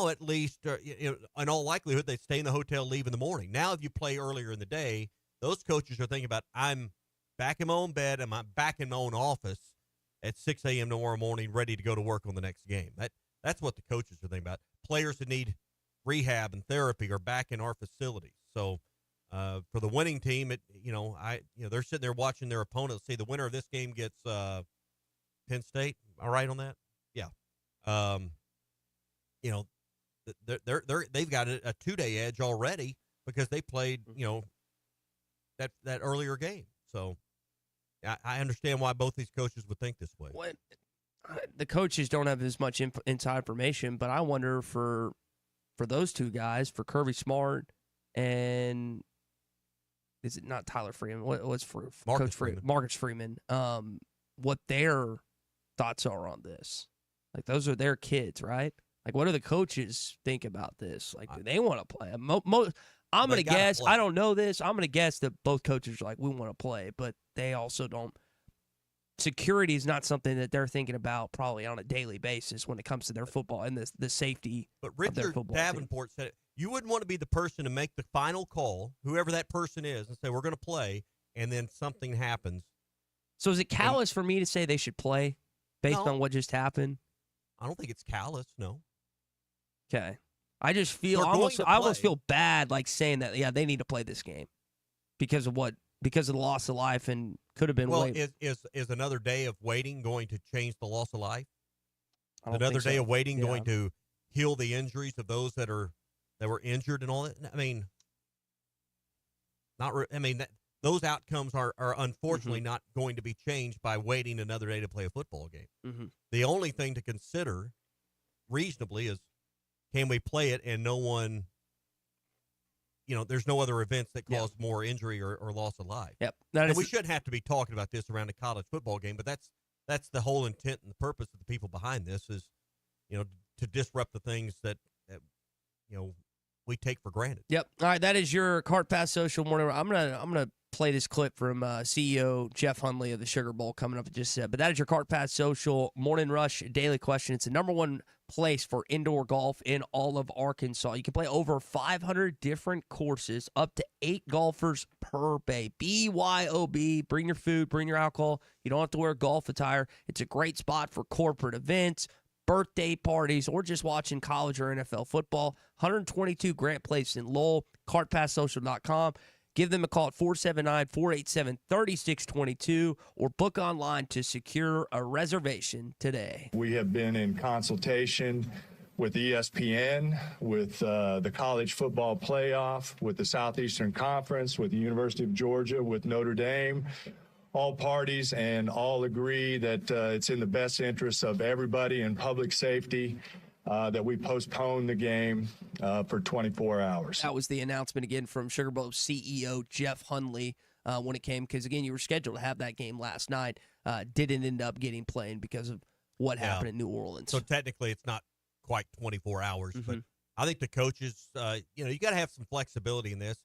at least, in all likelihood, they stay in the hotel, leave in the morning. Now, if you play earlier in the day, those coaches are thinking about, I'm back in my own bed and I'm back in my own office at 6 a.m. tomorrow morning, ready to go to work on the next game. That's what the coaches are thinking about. Players that need rehab and therapy are back in our facilities. So for the winning team, they're sitting there watching their opponent. See, the winner of this game gets Penn State. Am I right on that? Yeah. They've got a 2-day edge already because they played, that earlier game. So I understand why both these coaches would think this way. The coaches don't have as much inside information, but I wonder for those two guys, for Kirby Smart and is it not Tyler Freeman? What's for Coach Freeman? Marcus Freeman. What their thoughts are on this? Like, those are their kids, right? Like, what do the coaches think about this? Like, do they want to play? I'm going to guess. I don't know this. I'm going to guess that both coaches are like, we want to play, but they also don't. Security is not something that they're thinking about probably on a daily basis when it comes to their football and the safety of their Richard football Davenport said it. You wouldn't want to be the person to make the final call, whoever that person is, and say, we're going to play, and then something happens. So is it callous for me to say they should play based on what just happened? I don't think it's callous, no. Okay. I just feel I almost feel bad like saying that, yeah, they need to play this game because of the loss of life and could have been is another day of waiting going to change the loss of life? Another day of waiting going to heal the injuries of those that were injured and all that? I mean, those outcomes are unfortunately not going to be changed by waiting another day to play a football game. Mm-hmm. The only thing to consider reasonably is, can we play it and no one, there's no other events that cause more injury or loss of life. Yep. And we shouldn't have to be talking about this around a college football game, but that's the whole intent and the purpose of the people behind this is, to disrupt the things that we take for granted. Yep. All right, that is your Cart Pass Social Morning. I'm gonna play this clip from CEO Jeff Hundley of the Sugar Bowl coming up in just a second. But that is your Cart Pass Social Morning Rush Daily Question. It's the number one place for indoor golf in all of Arkansas. You can play over 500 different courses, up to 8 golfers per bay. BYOB. Bring your food, bring your alcohol. You don't have to wear golf attire. It's a great spot for corporate events, birthday parties, or just watching college or NFL football. 122 Grant Place in Lowell. CartPassSocial.com. Give them a call at 479-487-3622 or book online to secure a reservation today. We have been in consultation with ESPN, with the College Football Playoff, with the Southeastern Conference, with the University of Georgia, with Notre Dame. All parties and all agree that it's in the best interest of everybody and public safety that we postpone the game for 24 hours. That was the announcement again from Sugar Bowl CEO Jeff Hundley when it came, because again, you were scheduled to have that game last night. Didn't end up getting played because of what happened in New Orleans. So technically it's not quite 24 hours, but I think the coaches, you got to have some flexibility in this.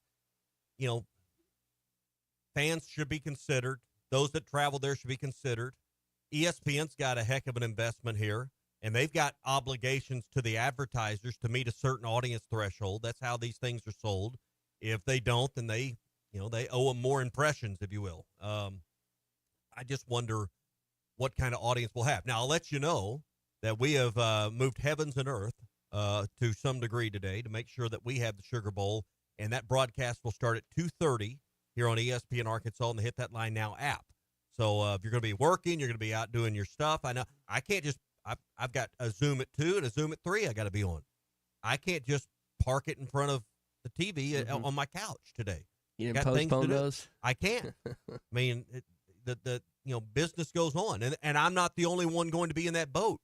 Fans should be considered. Those that travel there should be considered. ESPN's got a heck of an investment here, and they've got obligations to the advertisers to meet a certain audience threshold. That's how these things are sold. If they don't, then they owe them more impressions, if you will. I just wonder what kind of audience we'll have. Now, I'll let you know that we have moved heavens and earth to some degree today to make sure that we have the Sugar Bowl, and that broadcast will start at 2:30 here on ESPN Arkansas and the Hit That Line Now app. So if you're going to be working, you're going to be out doing your stuff. I know I can't just I've got a Zoom at 2 and a Zoom at 3 I got to be on. I can't just park it in front of the TV on my couch today. You didn't postpone those? I can't. I mean, the business goes on, and I'm not the only one going to be in that boat.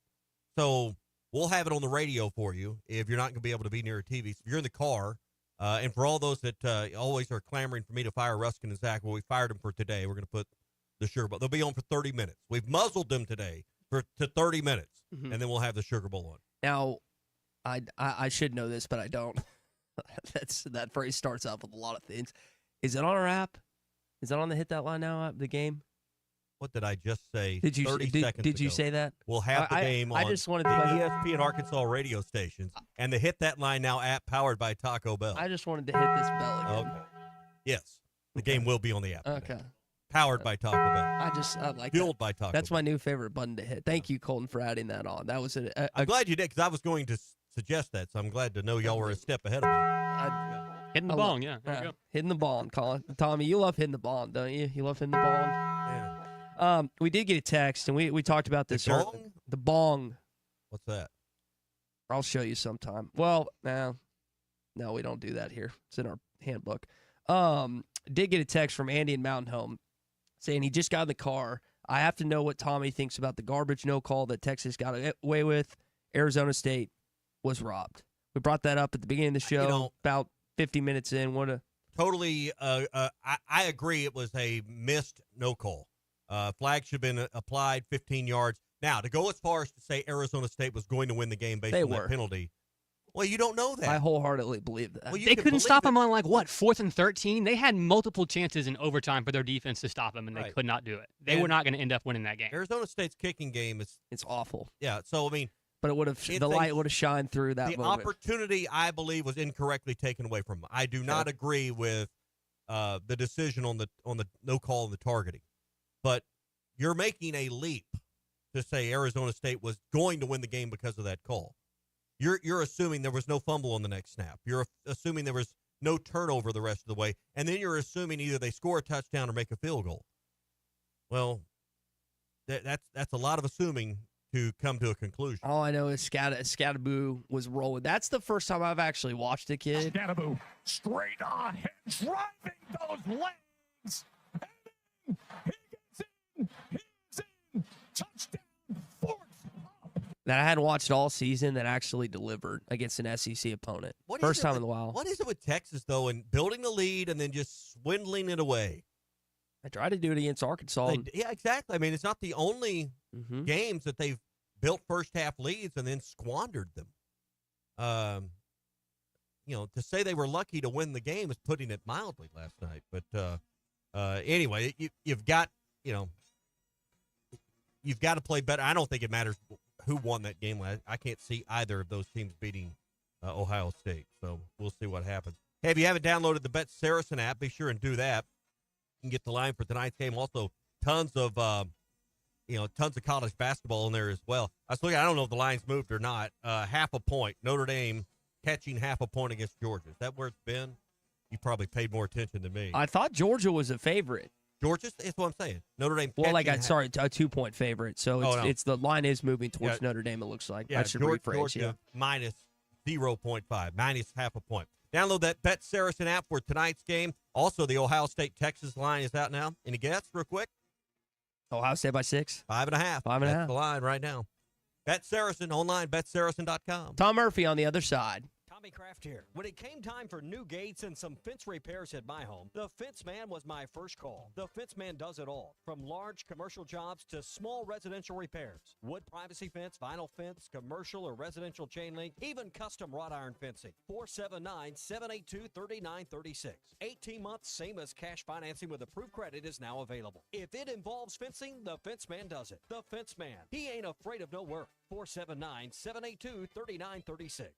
So we'll have it on the radio for you if you're not going to be able to be near a TV. So if you're in the car, and for all those that always are clamoring for me to fire Ruskin and Zach, well, we fired them for today. We're going to put the Sugar Bowl. They'll be on for 30 minutes. We've muzzled them today to 30 minutes, and then we'll have the Sugar Bowl on. Now, I should know this, but I don't. That phrase starts off with a lot of things. Is it on our app? Is it on the Hit That Line Now app, the game? What did I just say? Did you 30 seconds did you ago? say that? We'll have the game on I just wanted the to ESPN Arkansas radio stations and the Hit That Line Now app powered by Taco Bell. I just wanted to hit this bell again. Okay. Yes, the game will be on the app. Okay. Today. Powered by Taco Bell. I like Fueled that. by Taco That's Bell. my new favorite button to hit. Thank you, Colton, for adding that on. That was I'm glad you did because I was going to suggest that, so I'm glad to know y'all were a step ahead of me. Hitting the bong, yeah. There we go. Hitting the bong, Colin. Tommy, you love hitting the bong, don't you? You love hitting the bong? Yeah. We did get a text, and we talked about this. The bong. What's that? I'll show you sometime. Well, no, we don't do that here. It's in our handbook. Did get a text from Andy in Mountain Home saying he just got in the car. I have to know what Tommy thinks about the garbage no call that Texas got away with. Arizona State was robbed. We brought that up at the beginning of the show. About 50 minutes in. Totally. I agree. It was a missed no call. Flag should have been applied 15 yards. Now, to go as far as to say Arizona State was going to win the game based on that penalty, well, you don't know that. I wholeheartedly believe that. Well, They couldn't stop him on, 4th and 13? They had multiple chances in overtime for their defense to stop him, and they could not do it. They were not going to end up winning that game. Arizona State's kicking game is awful. Yeah, so, I mean. But it would have the light would have shined through that The moment. opportunity, I believe, was incorrectly taken away from him. I do not agree with the decision on the no call and the targeting. But you're making a leap to say Arizona State was going to win the game because of that call. You're assuming there was no fumble on the next snap. You're assuming there was no turnover the rest of the way, and then you're assuming either they score a touchdown or make a field goal. Well, that's a lot of assuming to come to a conclusion. All I know is Scattaboo was rolling. That's the first time I've actually watched a kid. Scattaboo straight on him, driving those legs. And he's in. Touchdown. That I hadn't watched all season that actually delivered against an SEC opponent. First time in a while. What is it with Texas, though, and building the lead and then just swindling it away? I tried to do it against Arkansas. Yeah, exactly. I mean, it's not the only games that they've built first-half leads and then squandered them. To say they were lucky to win the game is putting it mildly last night. But anyway, you've got to play better. I don't think it matters who won that game. I can't see either of those teams beating Ohio State. So we'll see what happens. Hey, if you haven't downloaded the Bet Saracen app, be sure and do that. You can get the line for tonight's game. Also, tons of college basketball in there as well. I was looking. I don't know if the line's moved or not. Half a point. Notre Dame catching half a point against Georgia. Is that where it's been? You probably paid more attention than me. I thought Georgia was a favorite. Georgia, that's what I'm saying. Notre Dame. Well, a 2-point favorite. So it's the line is moving towards Notre Dame. It looks like. Yeah, I should rephrase. Georgia minus 0.5, minus half a point. Download that Bet Saracen app for tonight's game. Also, the Ohio State-Texas line is out now. Any guess, real quick? Ohio State by 6. 5.5. 5.5. That's the line right now. Bet Saracen online, betsaracen.com. Tom Murphy on the other side. Tommy Kraft here. When it came time for new gates and some fence repairs at my home, the Fence Man was my first call. The Fence Man does it all, from large commercial jobs to small residential repairs. Wood privacy fence, vinyl fence, commercial or residential chain link, even custom wrought iron fencing. 479-782-3936. 18 months, same as cash financing with approved credit is now available. If it involves fencing, the Fence Man does it. The Fence Man. He ain't afraid of no work. 479-782-3936.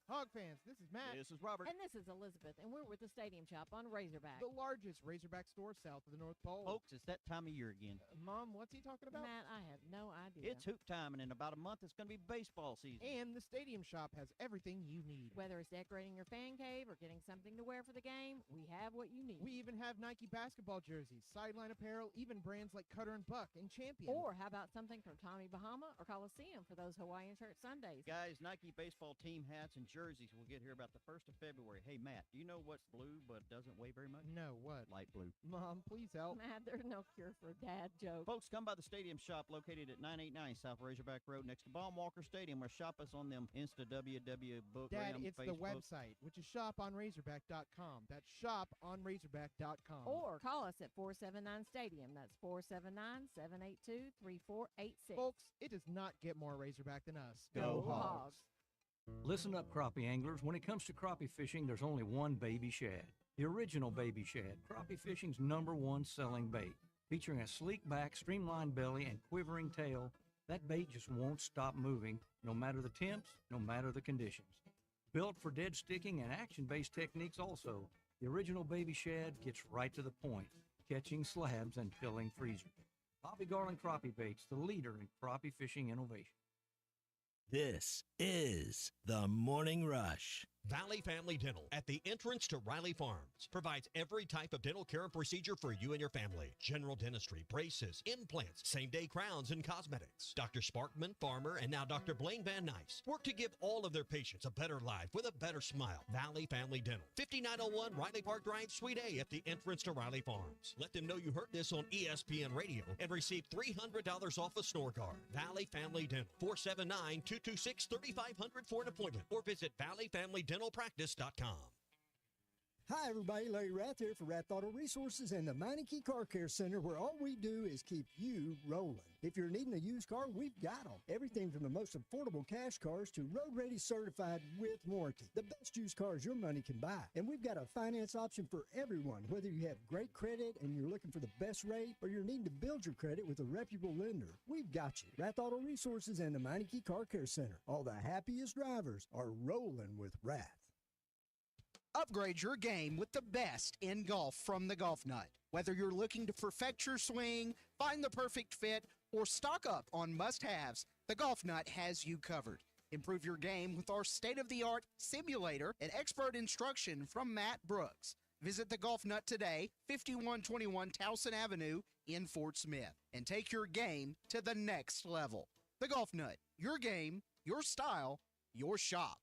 Hog fans, this is Matt. This is Robert. And this is Elizabeth, and we're with the Stadium Shop on Razorback. The largest Razorback store south of the North Pole. Folks, it's that time of year again. Mom, what's he talking about? Matt, I have no idea. It's hoop time, and in about a month, it's going to be baseball season. And the Stadium Shop has everything you need. Whether it's decorating your fan cave or getting something to wear for the game, we have what you need. We even have Nike basketball jerseys, sideline apparel, even brands like Cutter and Buck and Champion. Or how about something from Tommy Bahama or Coliseum for those Hawaiian shirt Sundays? Guys, Nike baseball team hats and jerseys will get here about the 1st of February. Hey, Matt, do you know what's blue but doesn't weigh very much? No, what? Light blue. Mom, please help. Matt, there's no cure for dad jokes. Folks, come by the Stadium Shop located at 989 South Razorback Road next to Baum-Walker Stadium, or shop us on them Insta www book. Dad, it's the website, which is shoponrazorback.com. That's shoponrazorback.com. Or call us at 479-STADIUM. That's 479-782-3486. Folks, it does not get more Razorback than us. Go Hogs. Listen up, crappie anglers. When it comes to crappie fishing, there's only one Baby Shad. The original Baby Shad, crappie fishing's #1 selling bait. Featuring a sleek back, streamlined belly, and quivering tail, that bait just won't stop moving, no matter the temps, no matter the conditions. Built for dead sticking and action-based techniques also, the original Baby Shad gets right to the point, catching slabs and filling freezers. Bobby Garland Crappie Baits, the leader in crappie fishing innovation. This is the Morning Rush. Valley Family Dental at the entrance to Riley Farms provides every type of dental care and procedure for you and your family. General dentistry, braces, implants, same-day crowns, and cosmetics. Dr. Sparkman, Farmer, and now Dr. Blaine Van Nice work to give all of their patients a better life with a better smile. Valley Family Dental, 5901 Riley Park Drive, Suite A at the entrance to Riley Farms. Let them know you heard this on ESPN Radio and receive $300 off a snore guard. Valley Family Dental, 479-226-3500 for an appointment, or visit valleyfamilydentalpractice.com. Hi, everybody. Larry Rath here for Rath Auto Resources and the Meineke Car Care Center, where all we do is keep you rolling. If you're needing a used car, we've got them. Everything from the most affordable cash cars to road-ready certified with warranty. The best used cars your money can buy. And we've got a finance option for everyone, whether you have great credit and you're looking for the best rate, or you're needing to build your credit with a reputable lender. We've got you. Rath Auto Resources and the Meineke Car Care Center. All the happiest drivers are rolling with Rath. Upgrade your game with the best in golf from the Golf Nut. Whether you're looking to perfect your swing, find the perfect fit, or stock up on must-haves, the Golf Nut has you covered. Improve your game with our state-of-the-art simulator and expert instruction from Matt Brooks. Visit the Golf Nut today, 5121 Towson Avenue in Fort Smith, and take your game to the next level. The Golf Nut, your game, your style, your shop.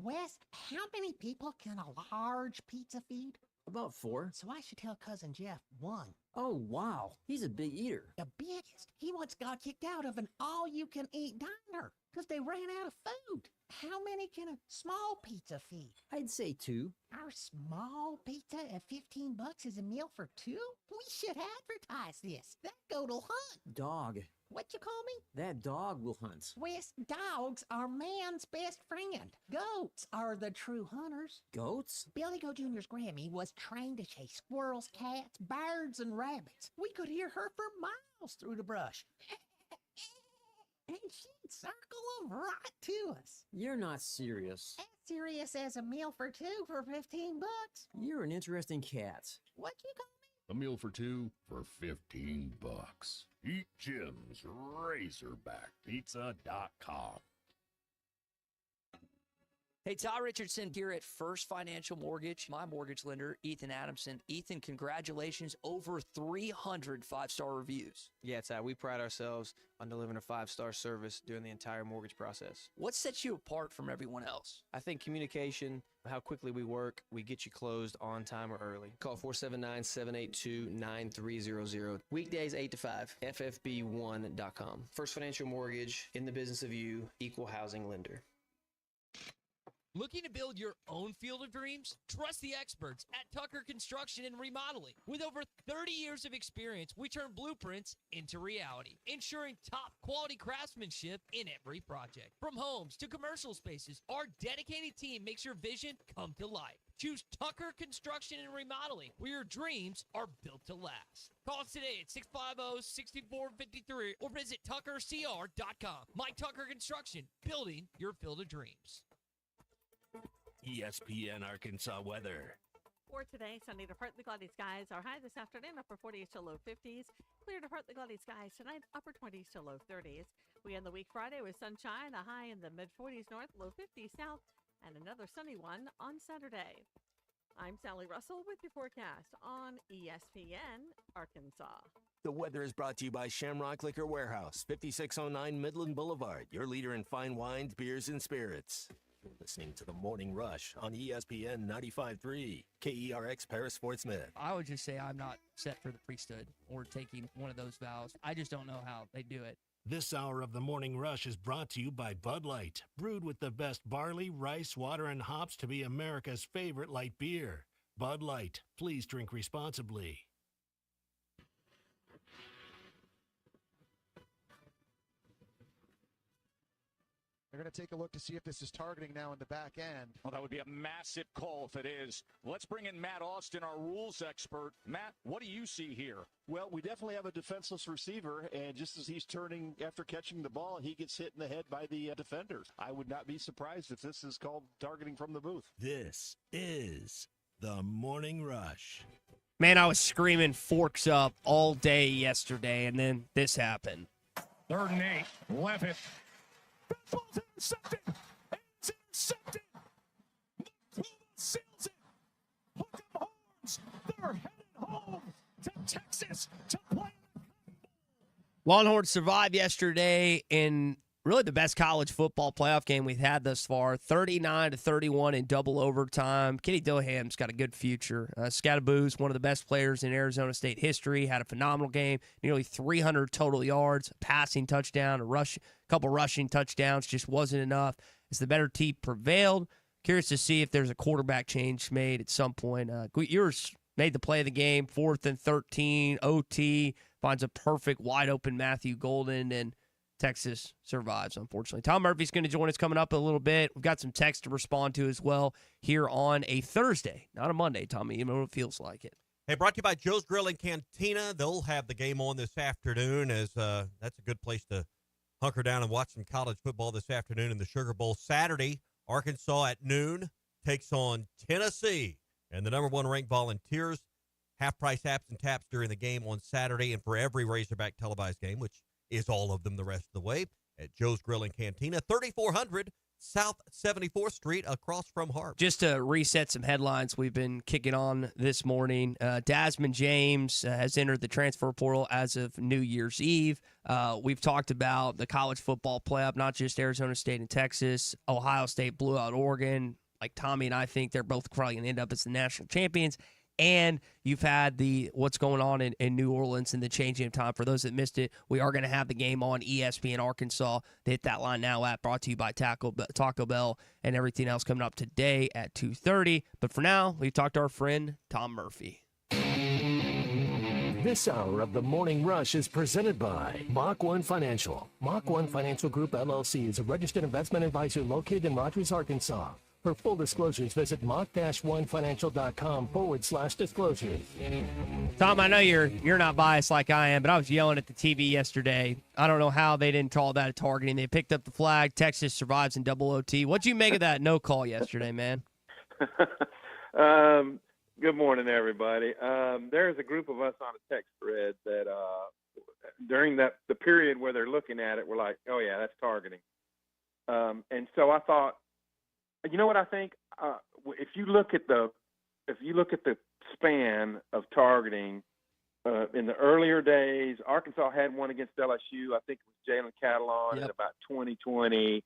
Wes, how many people can a large pizza feed? About 4. So I should tell Cousin Jeff 1. Oh, wow. He's a big eater. The biggest. He once got kicked out of an all-you-can-eat diner because they ran out of food. How many can a small pizza feed? I'd say 2. Our small pizza at $15 is a meal for 2? We should advertise this. That goat'll hunt. Dog. What you call me? That dog will hunt. Wes, dogs are man's best friend. Goats are the true hunters. Goats? Billy Goat Jr.'s Grammy was trained to chase squirrels, cats, birds, and rabbits. We could hear her for miles through the brush. And she'd circle them right to us. You're not serious. As serious as a meal for 2 for $15. You're an interesting cat. What you call me? A meal for 2 for $15. Eat Jim's RazorbackPizza.com. Hey, Todd Richardson here at First Financial Mortgage, my mortgage lender, Ethan Adamson. Ethan, congratulations, over 300 5-star reviews. Yeah, Todd, we pride ourselves on delivering a 5-star service during the entire mortgage process. What sets you apart from everyone else? I think communication, how quickly we work, we get you closed on time or early. Call 479-782-9300. Weekdays 8 to 5, ffb1.com. First Financial Mortgage, in the business of you, equal housing lender. Looking to build your own field of dreams? Trust the experts at Tucker Construction and Remodeling. With over 30 years of experience, we turn blueprints into reality, ensuring top quality craftsmanship in every project. From homes to commercial spaces, our dedicated team makes your vision come to life. Choose Tucker Construction and Remodeling, where your dreams are built to last. Call us today at 650-6453 or visit tuckercr.com. Mike Tucker Construction, building your field of dreams. ESPN Arkansas weather. For today, sunny to partly cloudy skies. Our high this afternoon, upper 40s to low 50s. Clear to partly cloudy skies tonight, upper 20s to low 30s. We end the week Friday with sunshine, a high in the mid 40s north, low 50s south, and another sunny one on Saturday. I'm Sally Russell with your forecast on ESPN Arkansas. The weather is brought to you by Shamrock Liquor Warehouse, 5609 Midland Boulevard, your leader in fine wines, beers, and spirits. You're listening to The Morning Rush on ESPN 95.3, KERX Paris Fort Smith. I would just say I'm not set for the priesthood or taking one of those vows. I just don't know how they do it. This hour of The Morning Rush is brought to you by Bud Light, brewed with the best barley, rice, water, and hops to be America's favorite light beer. Bud Light. Please drink responsibly. They're going to take a look to see if this is targeting now in the back end. Well, that would be a massive call if it is. Let's bring in Matt Austin, our rules expert. Matt, what do you see here? Well, we definitely have a defenseless receiver, and just as he's turning after catching the ball, he gets hit in the head by the defender. I would not be surprised if this is called targeting from the booth. This is The Morning Rush. Man, I was screaming forks up all day yesterday, and then this happened. 3rd and 8. Levitt. Ball's intercepted. It's intercepted. McClellan seals it. Hook 'em horns. They're headed home to Texas to play. Longhorns survived yesterday in really the best college football playoff game we've had thus far, 39-31 in double overtime. Kenny Dillaham's got a good future. Scattaboo's one of the best players in Arizona State history, had a phenomenal game, nearly 300 total yards, a passing touchdown, a couple rushing touchdowns, just wasn't enough as the better team prevailed. Curious to see if there's a quarterback change made at some point. Ewers made the play of the game, 4th and 13, OT, finds a perfect wide-open Matthew Golden, and Texas survives, unfortunately. Tom Murphy's going to join us coming up a little bit. We've got some text to respond to as well here on a Thursday, not a Monday, Tommy, even though it feels like it. Hey, brought to you by Joe's Grill and Cantina. They'll have the game on this afternoon, as that's a good place to hunker down and watch some college football this afternoon in the Sugar Bowl. Saturday, Arkansas at noon takes on Tennessee, and the number 1 ranked Volunteers. Half-price apps and taps during the game on Saturday, and for every Razorback televised game, which is all of them the rest of the way, at Joe's Grill and Cantina, 3400 South 74th Street, across from Harp. Just to reset some headlines we've been kicking on this morning, Desmond James has entered the transfer portal as of New Year's Eve. We've talked about the college football playoff, not just Arizona State and Texas. Ohio State blew out Oregon. Like Tommy and I think they're both probably going to end up as the national champions. And you've had what's going on in New Orleans and the changing of time. For those that missed it, we are going to have the game on ESPN Arkansas. The Hit That Line Now app, brought to you by Taco Bell, and everything else coming up today at 2:30. But for now, we've talked to our friend Tom Murphy. This hour of The Morning Rush is presented by Mach 1 Financial. Mach 1 Financial Group, LLC is a registered investment advisor located in Rogers, Arkansas. For full disclosures, visit mach-1financial.com/disclosures. Tom, I know you're not biased like I am, but I was yelling at the TV yesterday. I don't know how they didn't call that a targeting. They picked up the flag. Texas survives in double OT. What'd you make of that no call yesterday, man? Good morning, everybody. There's a group of us on a text thread that during the period where they're looking at it, we're like, oh, yeah, that's targeting. And so I thought, you know what I think? If you look at the span of targeting in the earlier days, Arkansas had one against LSU. I think it was Jalen Catalon in about 2020.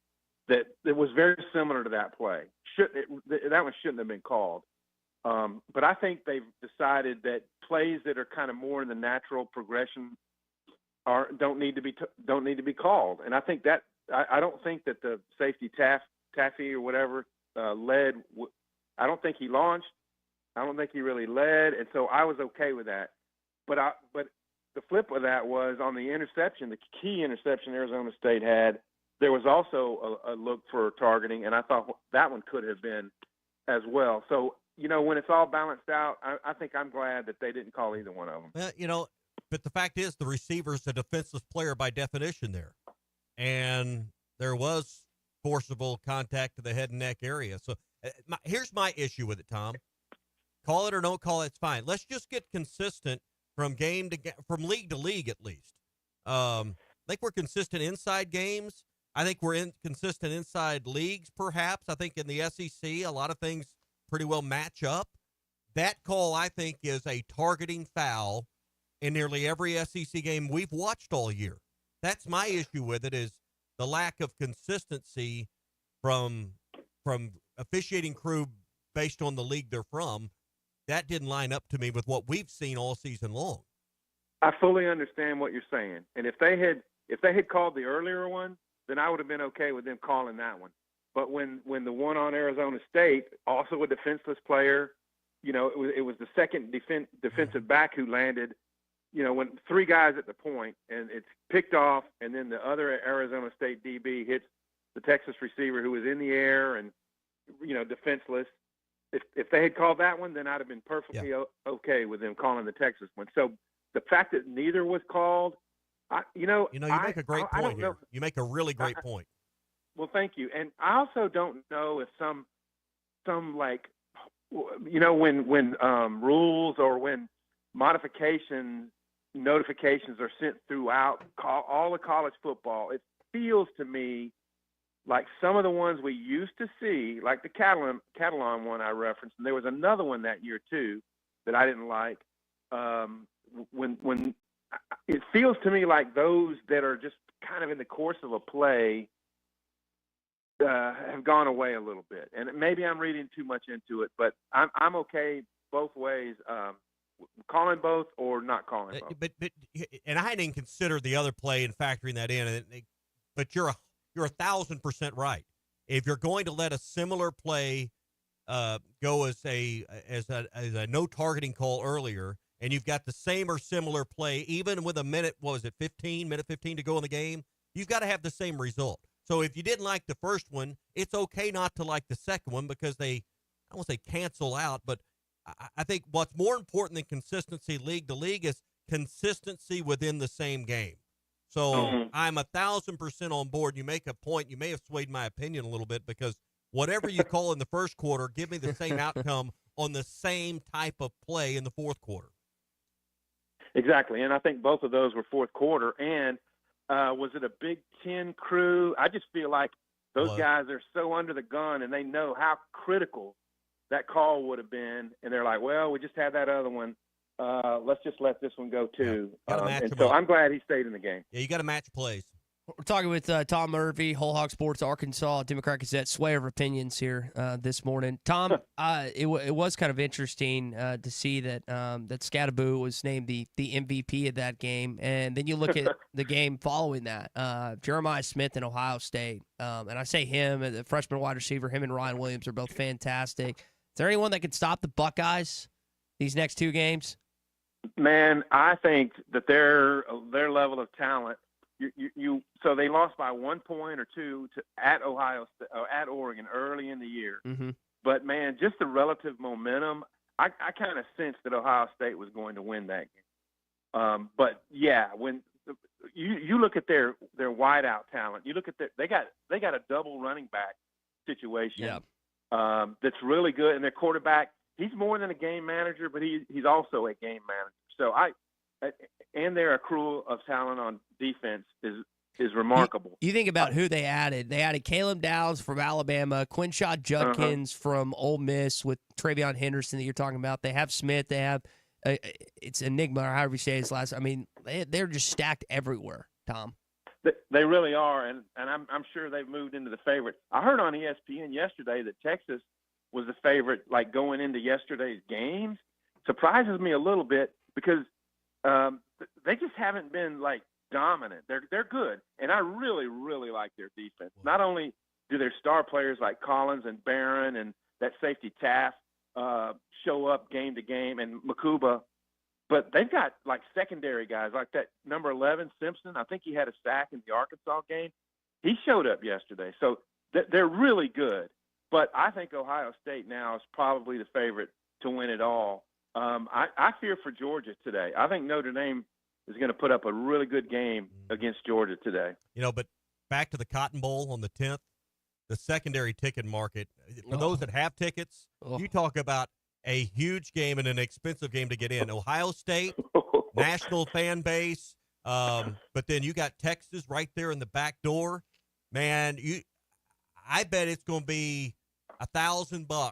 That was very similar to that play. That one shouldn't have been called. But I think they've decided that plays that are kind of more in the natural progression don't need to be called. And I think that I don't think that the safety Taffy or whatever led. I don't think he launched. I don't think he really led, and so I was okay with that. But the flip of that was on the interception, the key interception Arizona State had. There was also a look for targeting, and I thought that one could have been as well. So when it's all balanced out, I think I'm glad that they didn't call either one of them. But the fact is, the receiver's a defenseless player by definition there, and there was forcible contact to the head and neck area. So here's my issue with it, Tom. Call it or don't call it, it's fine. Let's just get consistent from game to from league to league at least. I think we're consistent inside games. I think we're consistent inside leagues, perhaps. I think in the SEC, a lot of things pretty well match up. That call, I think, is a targeting foul, in nearly every SEC game we've watched all year. That's my issue with it, is the lack of consistency from officiating crew based on the league they're from. That didn't line up to me with what we've seen all season long. I fully understand what you're saying, and if they had called the earlier one, then I would have been okay with them calling that one. But when the one on Arizona State, also a defenseless player, it was the second defensive back who landed, when three guys at the point and it's picked off, and then the other Arizona State DB hits the Texas receiver who was in the air and, defenseless. If they had called that one, then I'd have been perfectly okay with them calling the Texas one. So the fact that neither was called, you make a great point here. You make a really great point. Well, thank you. And I also don't know if some like, when rules or when modification notifications are sent throughout all of college football, it feels to me like some of the ones we used to see, like the Catalan one I referenced, and there was another one that year too that I didn't like. When it feels to me like those that are just kind of in the course of a play have gone away a little bit, and maybe I'm reading too much into it, but I'm okay both ways, calling both or not calling both. But and I didn't consider the other play and factoring that in. But you're 1,000% right. If you're going to let a similar play go as a no targeting call earlier, and you've got the same or similar play, even with minute 15 to go in the game, you've got to have the same result. So if you didn't like the first one, it's okay not to like the second one because I won't say cancel out, but I think what's more important than consistency league to league is consistency within the same game. So I'm 1,000% on board. You make a point. You may have swayed my opinion a little bit because whatever you call in the first quarter, give me the same outcome on the same type of play in the fourth quarter. Exactly, and I think both of those were fourth quarter. And was it a Big Ten crew? I just feel like those guys are so under the gun, and they know how critical that call would have been, and they're like, well, we just had that other one. Let's just let this one go too. And so I'm glad he stayed in the game. Yeah, you got to match plays. We're talking with Tom Murphy, Whole Hog Sports, Arkansas, Democrat Gazette, sway of opinions here this morning. Tom, it was kind of interesting to see that that Scadaboo was named the MVP of that game, and then you look at the game following that, Jeremiah Smith and Ohio State, and I say him, the freshman wide receiver, him and Ryan Williams are both fantastic. Is there anyone that could stop the Buckeyes these next two games? Man, I think that their level of talent. So they lost by 1 point or two at Ohio State, at Oregon early in the year. Mm-hmm. But man, just the relative momentum, I kind of sensed that Ohio State was going to win that game. But yeah, when you look at their wideout talent, you look at they got a double running back situation. Yeah. That's really good, and their quarterback, he's more than a game manager, but he's also a game manager. So and their accrual of talent on defense is remarkable. You think about who they added. They added Caleb Downs from Alabama, Quinshot Judkins from Ole Miss with Travion Henderson that you're talking about. They have Smith. They have it's Enigma, or however you say his last. I mean, they're just stacked everywhere, Tom. They really are, and I'm sure they've moved into the favorite. I heard on ESPN yesterday that Texas was the favorite, like going into yesterday's games. Surprises me a little bit because they just haven't been like dominant. They're good, and I really, really like their defense. Not only do their star players like Collins and Barron and that safety Taft show up game to game, and Makuba, but they've got like secondary guys like that number 11 Simpson. I think he had a sack in the Arkansas game. He showed up yesterday, so they're really good. But I think Ohio State now is probably the favorite to win it all. I fear for Georgia today. I think Notre Dame is going to put up a really good game against Georgia today. But back to the Cotton Bowl on the 10th, the secondary ticket market, for those that have tickets, you talk about a huge game and an expensive game to get in. Ohio State, national fan base, but then you got Texas right there in the back door. Man, I bet it's going to be $1,000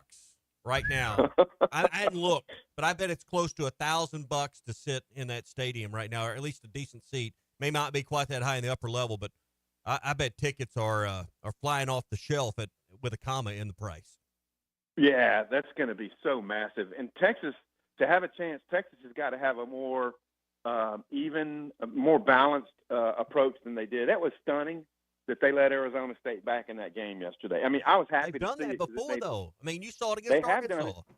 right now. I hadn't looked, but but I bet it's close to $1,000 to sit in that stadium right now, or at least a decent seat. May not be quite that high in the upper level, but I bet tickets are flying off the shelf with a comma in the price. Yeah, that's going to be so massive. And Texas, to have a chance, Texas has got to have a more even, more balanced approach than they did. That was stunning that they let Arizona State back in that game yesterday. I mean, I was happy They've to done see that it, before, though. I mean, you saw it They against have done Arkansas. it.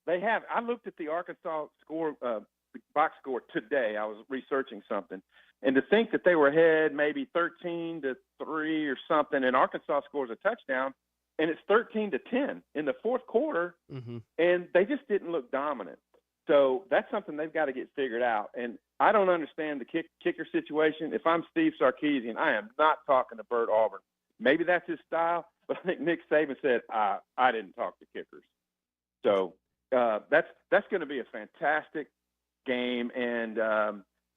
They have. I looked at the Arkansas score, box score today. I was researching something, and to think that they were ahead maybe 13-3 or something, and Arkansas scores a touchdown, and it's 13-10 in the fourth quarter, and they just didn't look dominant. So that's something they've got to get figured out. And I don't understand the kicker situation. If I'm Steve Sarkisian, I am not talking to Bert Auburn. Maybe that's his style, but I think Nick Saban said, I didn't talk to kickers. So that's going to be a fantastic game. And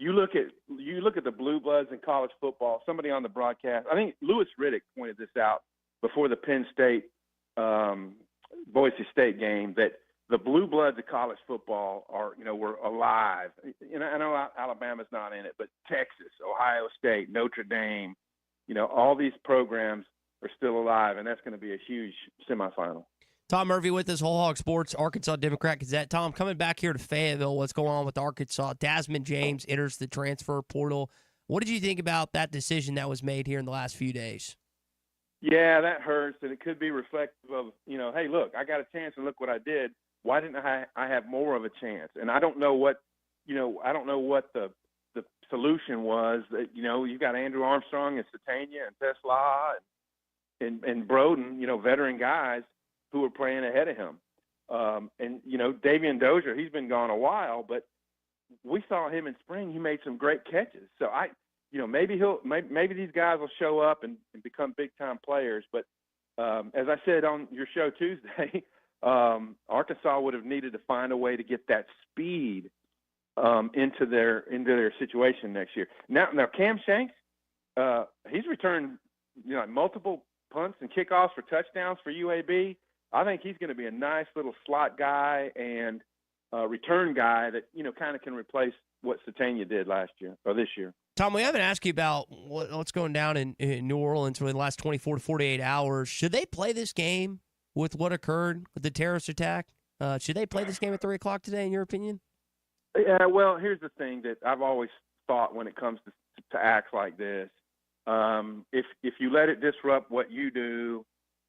you look at the blue bloods in college football. Somebody on the broadcast, I think Louis Riddick pointed this out before the Penn State Boise State game, that the blue bloods of college football were alive. I know Alabama's not in it, but Texas, Ohio State, Notre Dame, all these programs are still alive, and that's going to be a huge semifinal. Tom Murphy with us, Whole Hog Sports, Arkansas Democrat Gazette. Tom, coming back here to Fayetteville, what's going on with Arkansas? Desmond James enters the transfer portal. What did you think about that decision that was made here in the last few days? Yeah, that hurts, and it could be reflective of, hey, look, I got a chance, and look what I did. Why didn't I have more of a chance? And I don't know what the solution was. That you've got Andrew Armstrong and Satania and Tesla and Broden, veteran guys who were playing ahead of him. And Davian Dozier, he's been gone a while, but we saw him in spring. He made some great catches. So maybe these guys will show up and become big time players. But as I said on your show Tuesday. Arkansas would have needed to find a way to get that speed into their situation next year. Now Cam Shanks, he's returned multiple punts and kickoffs for touchdowns for UAB. I think he's going to be a nice little slot guy and return guy that kind of can replace what Satania did last year or this year. Tom, we haven't asked you about what's going down in New Orleans for the last 24 to 48 hours. Should they play this game? With what occurred with the terrorist attack, should they play this game at 3 o'clock today, in your opinion? Yeah, well, here's the thing that I've always thought when it comes to acts like this. If you let it disrupt what you do,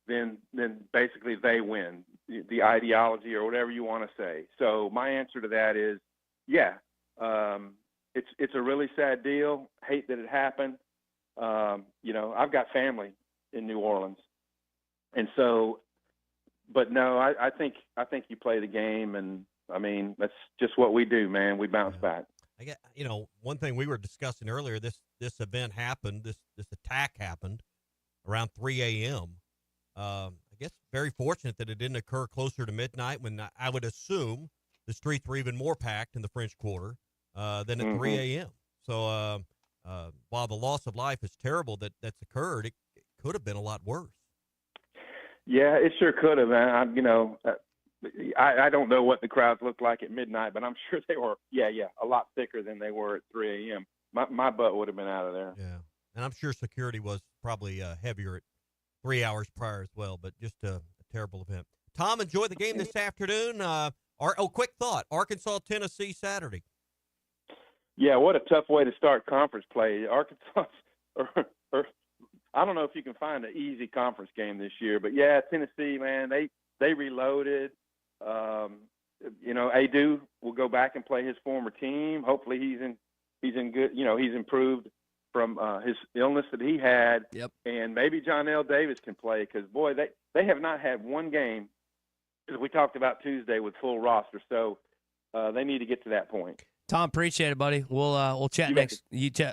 then basically they win, the ideology or whatever you want to say. So my answer to that is, yeah, it's a really sad deal. Hate that it happened. I've got family in New Orleans, and so. But no, I think you play the game, and I mean that's just what we do, man. We bounce back. I get, one thing we were discussing earlier. This event happened. This attack happened around 3 a.m. I guess very fortunate that it didn't occur closer to midnight, when I would assume the streets were even more packed in the French Quarter than at 3 a.m. So while the loss of life is terrible that's occurred, it could have been a lot worse. Yeah, it sure could have, man. I don't know what the crowds looked like at midnight, but I'm sure they were, a lot thicker than they were at 3 a.m. My butt would have been out of there. Yeah, and I'm sure security was probably heavier at 3 hours prior as well, but just a terrible event. Tom, enjoy the game this afternoon. Quick thought, Arkansas-Tennessee Saturday. Yeah, what a tough way to start conference play. Arkansas I don't know if you can find an easy conference game this year, but yeah, Tennessee, man, they reloaded. Adu will go back and play his former team. Hopefully he's in good, he's improved from his illness that he had. Yep. And maybe John L. Davis can play, because boy, they have not had one game, as we talked about Tuesday, with full roster. So they need to get to that point. Tom, appreciate it, buddy. We'll chat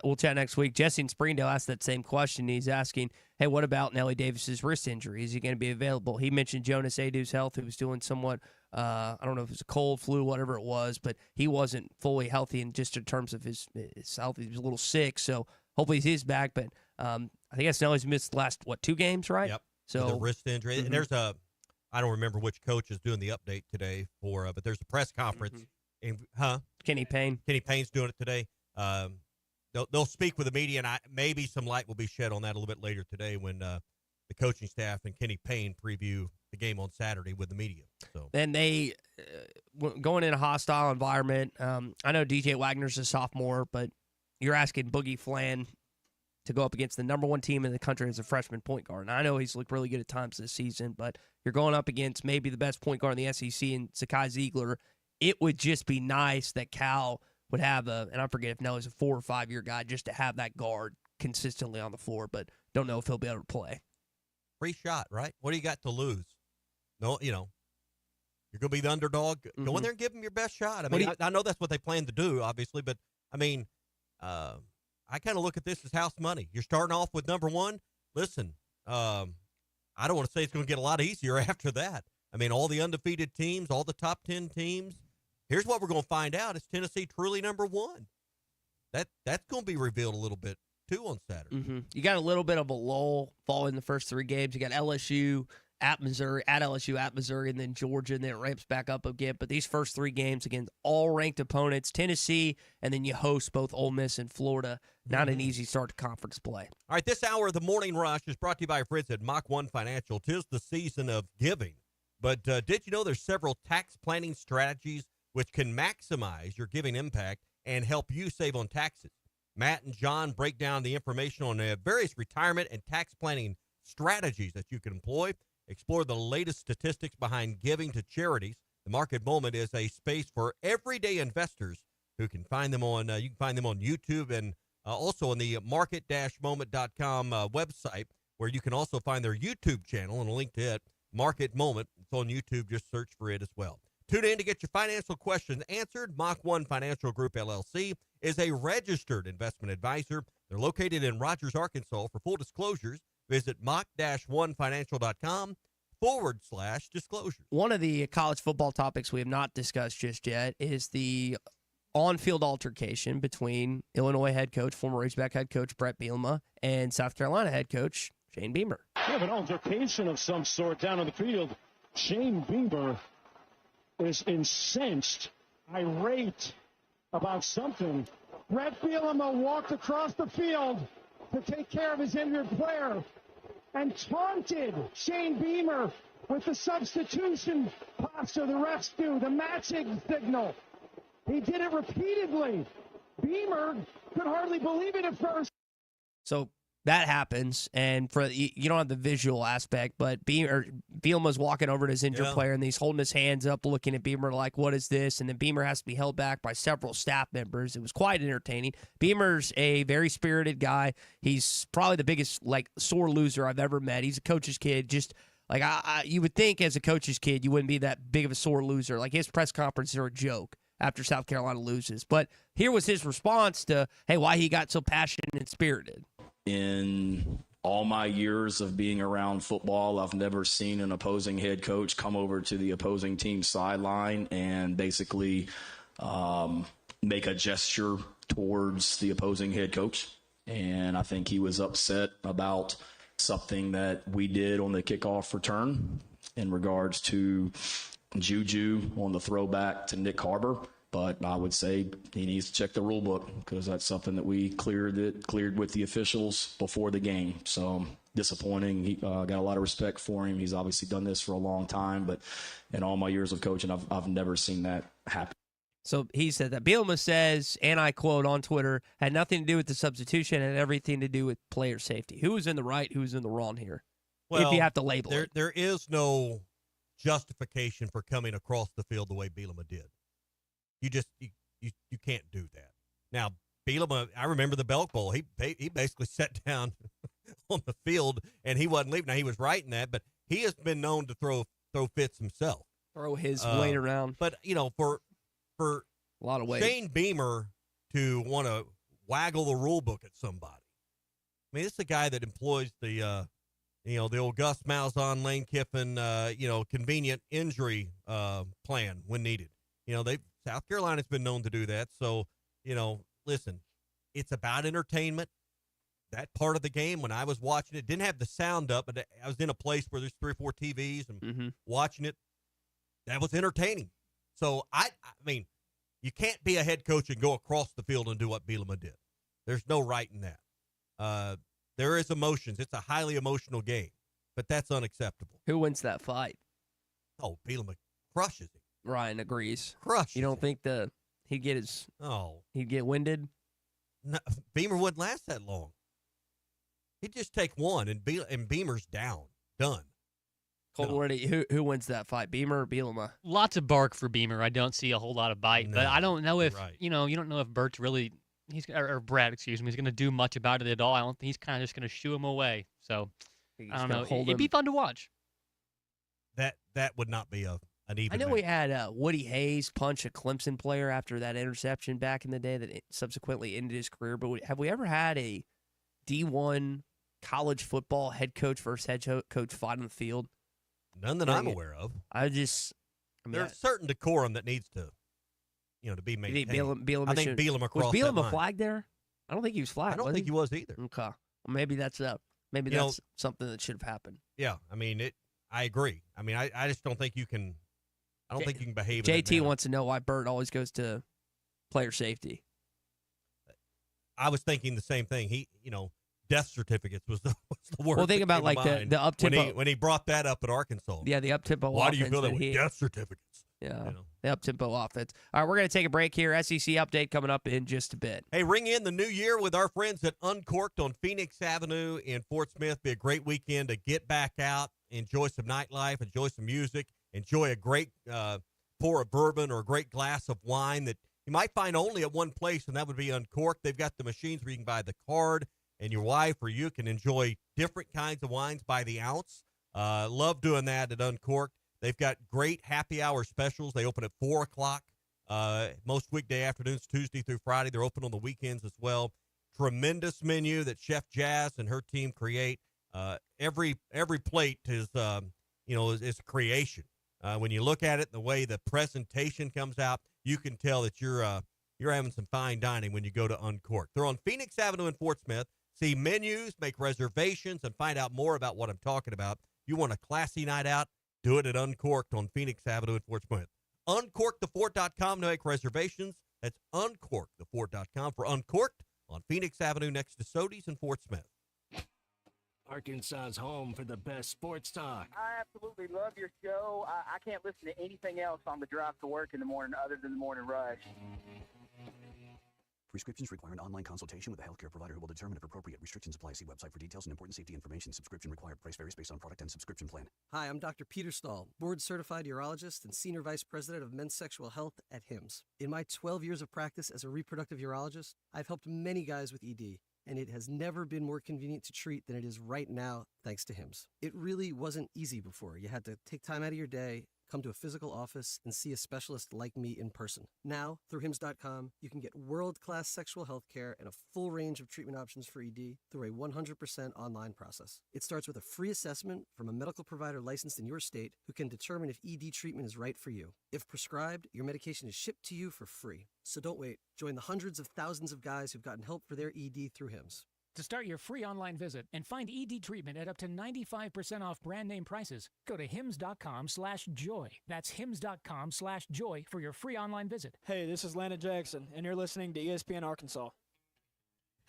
we'll chat next week. Jesse in Springdale asked that same question. He's asking, hey, what about Nelly Davis's wrist injury? Is he going to be available? He mentioned Jonas Adu's health. He was doing somewhat, I don't know if it was a cold, flu, whatever it was, but he wasn't fully healthy in terms of his health. He was a little sick, so hopefully he's back. But I think Nelly's missed the last 2 games, right? Yep. So the wrist injury, and there's I don't remember which coach is doing the update today for, but there's a press conference. Kenny Payne. Kenny Payne's doing it today. They'll speak with the media, and maybe some light will be shed on that a little bit later today when the coaching staff and Kenny Payne preview the game on Saturday with the media. So then they going in a hostile environment. I know DJ Wagner's a sophomore, but you're asking Boogie Flan to go up against the number one team in the country as a freshman point guard. And I know he's looked really good at times this season, but you're going up against maybe the best point guard in the SEC in Zakai Ziegler. It would just be nice that Cal would have and I forget if Nelly's a 4 or 5 year guy, just to have that guard consistently on the floor, but don't know if he'll be able to play. Free shot, right? What do you got to lose? No, you're going to be the underdog. Go in there and give them your best shot. I mean, I know that's what they plan to do, obviously, but I mean, I kind of look at this as house money. You're starting off with number one. Listen, I don't want to say it's going to get a lot easier after that. I mean, all the undefeated teams, all the top 10 teams. Here's what we're going to find out. Is Tennessee truly number one? That's going to be revealed a little bit, too, on Saturday. You got a little bit of a lull following the first 3 games. You got LSU at Missouri, at LSU, at Missouri, and then Georgia, and then it ramps back up again. But these first 3 games against all ranked opponents, Tennessee, and then you host both Ole Miss and Florida. Not an easy start to conference play. All right, this hour of the Morning Rush is brought to you by our friends at Mach 1 Financial. 'Tis the season of giving. But did you know there's several tax planning strategies which can maximize your giving impact and help you save on taxes? Matt and John break down the information on various retirement and tax planning strategies that you can employ. Explore the latest statistics behind giving to charities. The Market Moment is a space for everyday investors who can find them on. You can find them on YouTube and also on the market-moment.com website, where you can also find their YouTube channel and a link to it. Market Moment. It's on YouTube. Just search for it as well. Tune in to get your financial questions answered. Mach 1 Financial Group, LLC, is a registered investment advisor. They're located in Rogers, Arkansas. For full disclosures, visit mach-1financial.com/disclosure. One of the college football topics we have not discussed just yet is the on-field altercation between Illinois head coach, former Razorback head coach Brett Bielema, and South Carolina head coach Shane Beamer. We have an altercation of some sort down on the field. Shane Beamer is incensed, irate about something. Brett Bielema walked across the field to take care of his injured player and taunted Shane Beamer with the substitution posture the refs do, the matching signal. He did it repeatedly. Beamer could hardly believe it at first. So that happens, and for you don't have the visual aspect, but Bielema's walking over to his injured player, and he's holding his hands up, looking at Beamer like, what is this? And then Beamer has to be held back by several staff members. It was quite entertaining. Beamer's a very spirited guy. He's probably the biggest, sore loser I've ever met. He's a coach's kid. Just like you would think as a coach's kid, you wouldn't be that big of a sore loser. Like his press conferences are a joke after South Carolina loses. But here was his response to, why he got so passionate and spirited. In all my years of being around football, I've never seen an opposing head coach come over to the opposing team's sideline and basically make a gesture towards the opposing head coach. And I think he was upset about something that we did on the kickoff return in regards to Juju on the throwback to Nick Harbor. But I would say he needs to check the rule book because that's something that we cleared with the officials before the game. So disappointing. He got a lot of respect for him. He's obviously done this for a long time, but in all my years of coaching, I've never seen that happen. So he said that Bielema says, and I quote on Twitter, had nothing to do with the substitution and everything to do with player safety. Who was in the right? Who was in the wrong here? Well, if you have to label it. There is no justification for coming across the field the way Bielema did. You just you can't do that. Now, Bielema, I remember the Belk Bowl. He basically sat down on the field and he wasn't leaving. Now he was right in that, but he has been known to throw fits himself, throw his weight around. But for a lot of weight, Shane Beamer to want to waggle the rule book at somebody. I mean, this is a guy that employs the old Gus Malzahn, Lane Kiffin, convenient injury plan when needed. South Carolina's been known to do that. So, listen, it's about entertainment. that part of the game when I was watching it, didn't have the sound up, but I was in a place where there's 3 or 4 TVs and watching it. That was entertaining. So, I mean, you can't be a head coach and go across the field and do what Bielema did. There's no right in that. There is emotions. It's a highly emotional game, but that's unacceptable. Who wins that fight? Oh, Bielema crushes him. Ryan agrees. Crushes You don't think he'd get winded? No, Beamer wouldn't last that long. He'd just take one, and Beamer's down. Done. Colton, who wins that fight, Beamer or Bielema? Lots of bark for Beamer. I don't see a whole lot of bite, but I don't know if you don't know if Bert's really or Brad, excuse me, is going to do much about it at all. I don't think he's kind of just going to shoo him away. So I don't know. It'd be fun to watch. That would not be an even. I know match. we had Woody Hayes punch a Clemson player after that interception back in the day that subsequently ended his career. But have we ever had a D1 college football head coach versus head coach fight on the field? None that I'm aware of. There's a certain decorum that needs to, to be maintained. Bielema I think Bielema crossed was that Bielema line. flagged there? I don't think he was flagged. I don't think he was either. Okay, well, maybe that's something that should have happened. Yeah, I mean it. I agree. I mean, I just don't think you can. I don't think you can behave. in that JT manner. wants to know why Bert always goes to player safety. I was thinking the same thing. He, death certificates was the word. Well, think about like the up tempo when he brought that up at Arkansas. Yeah, the up tempo. Why do you feel that with death certificates? Yeah, the up tempo offense. All right, we're gonna take a break here. SEC update coming up in just a bit. Hey, ring in the new year with our friends at Uncorked on Phoenix Avenue in Fort Smith. Be a great weekend to get back out, enjoy some nightlife, enjoy some music, enjoy a great pour of bourbon or a great glass of wine that you might find only at one place, and that would be Uncorked. They've got the machines where you can buy the card, and your wife or you can enjoy different kinds of wines by the ounce. Love doing that at Uncorked. They've got great happy hour specials. They open at 4 o'clock most weekday afternoons, Tuesday through Friday. They're open on the weekends as well. Tremendous menu that Chef Jazz and her team create. Every plate is a creation. When you look at it, the way the presentation comes out, you can tell that you're having some fine dining when you go to Uncorked. They're on Phoenix Avenue in Fort Smith. See menus, make reservations, and find out more about what I'm talking about. You want a classy night out? Do it at Uncorked on Phoenix Avenue in Fort Smith. UncorkedTheFort.com to make reservations. That's UncorkedTheFort.com for Uncorked on Phoenix Avenue next to Sody's in Fort Smith. Arkansas's home for the best sports talk. I absolutely love your show. I can't listen to anything else on the drive to work in the morning other than the morning rush. Prescriptions require an online consultation with a healthcare provider who will determine if appropriate. Restrictions apply. See website for details and important safety information. Subscription required. Price varies based on product and subscription plan. Hi, I'm Dr. Peter Stahl, board-certified urologist and Senior Vice President of Men's Sexual Health at HIMSS. In my 12 years of practice as a reproductive urologist, I've helped many guys with ED, and it has never been more convenient to treat than it is right now, thanks to HIMSS. It really wasn't easy before. You had to take time out of your day, come to a physical office, and see a specialist like me in person. Now, through HIMSS.com, you can get world-class sexual health care and a full range of treatment options for ED through a 100% online process. It starts with a free assessment from a medical provider licensed in your state who can determine if ED treatment is right for you. If prescribed, your medication is shipped to you for free. So don't wait. Join the hundreds of thousands of guys who've gotten help for their ED through HIMSS. To start your free online visit and find ED treatment at up to 95% off brand name prices, go to hims.com/joy. That's hims.com/joy for your free online visit. Hey, this is Landon Jackson, and you're listening to ESPN Arkansas.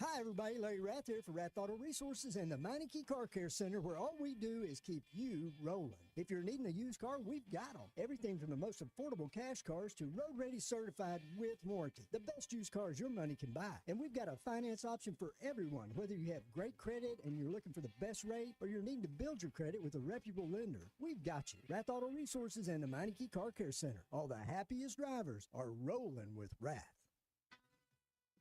Hi, everybody. Larry Rath here for Rath Auto Resources and the Meineke Car Care Center, where all we do is keep you rolling. If you're needing a used car, we've got them. Everything from the most affordable cash cars to road-ready certified with warranty. The best used cars your money can buy. And we've got a finance option for everyone, whether you have great credit and you're looking for the best rate or you're needing to build your credit with a reputable lender. We've got you. Rath Auto Resources and the Meineke Car Care Center. All the happiest drivers are rolling with Rath.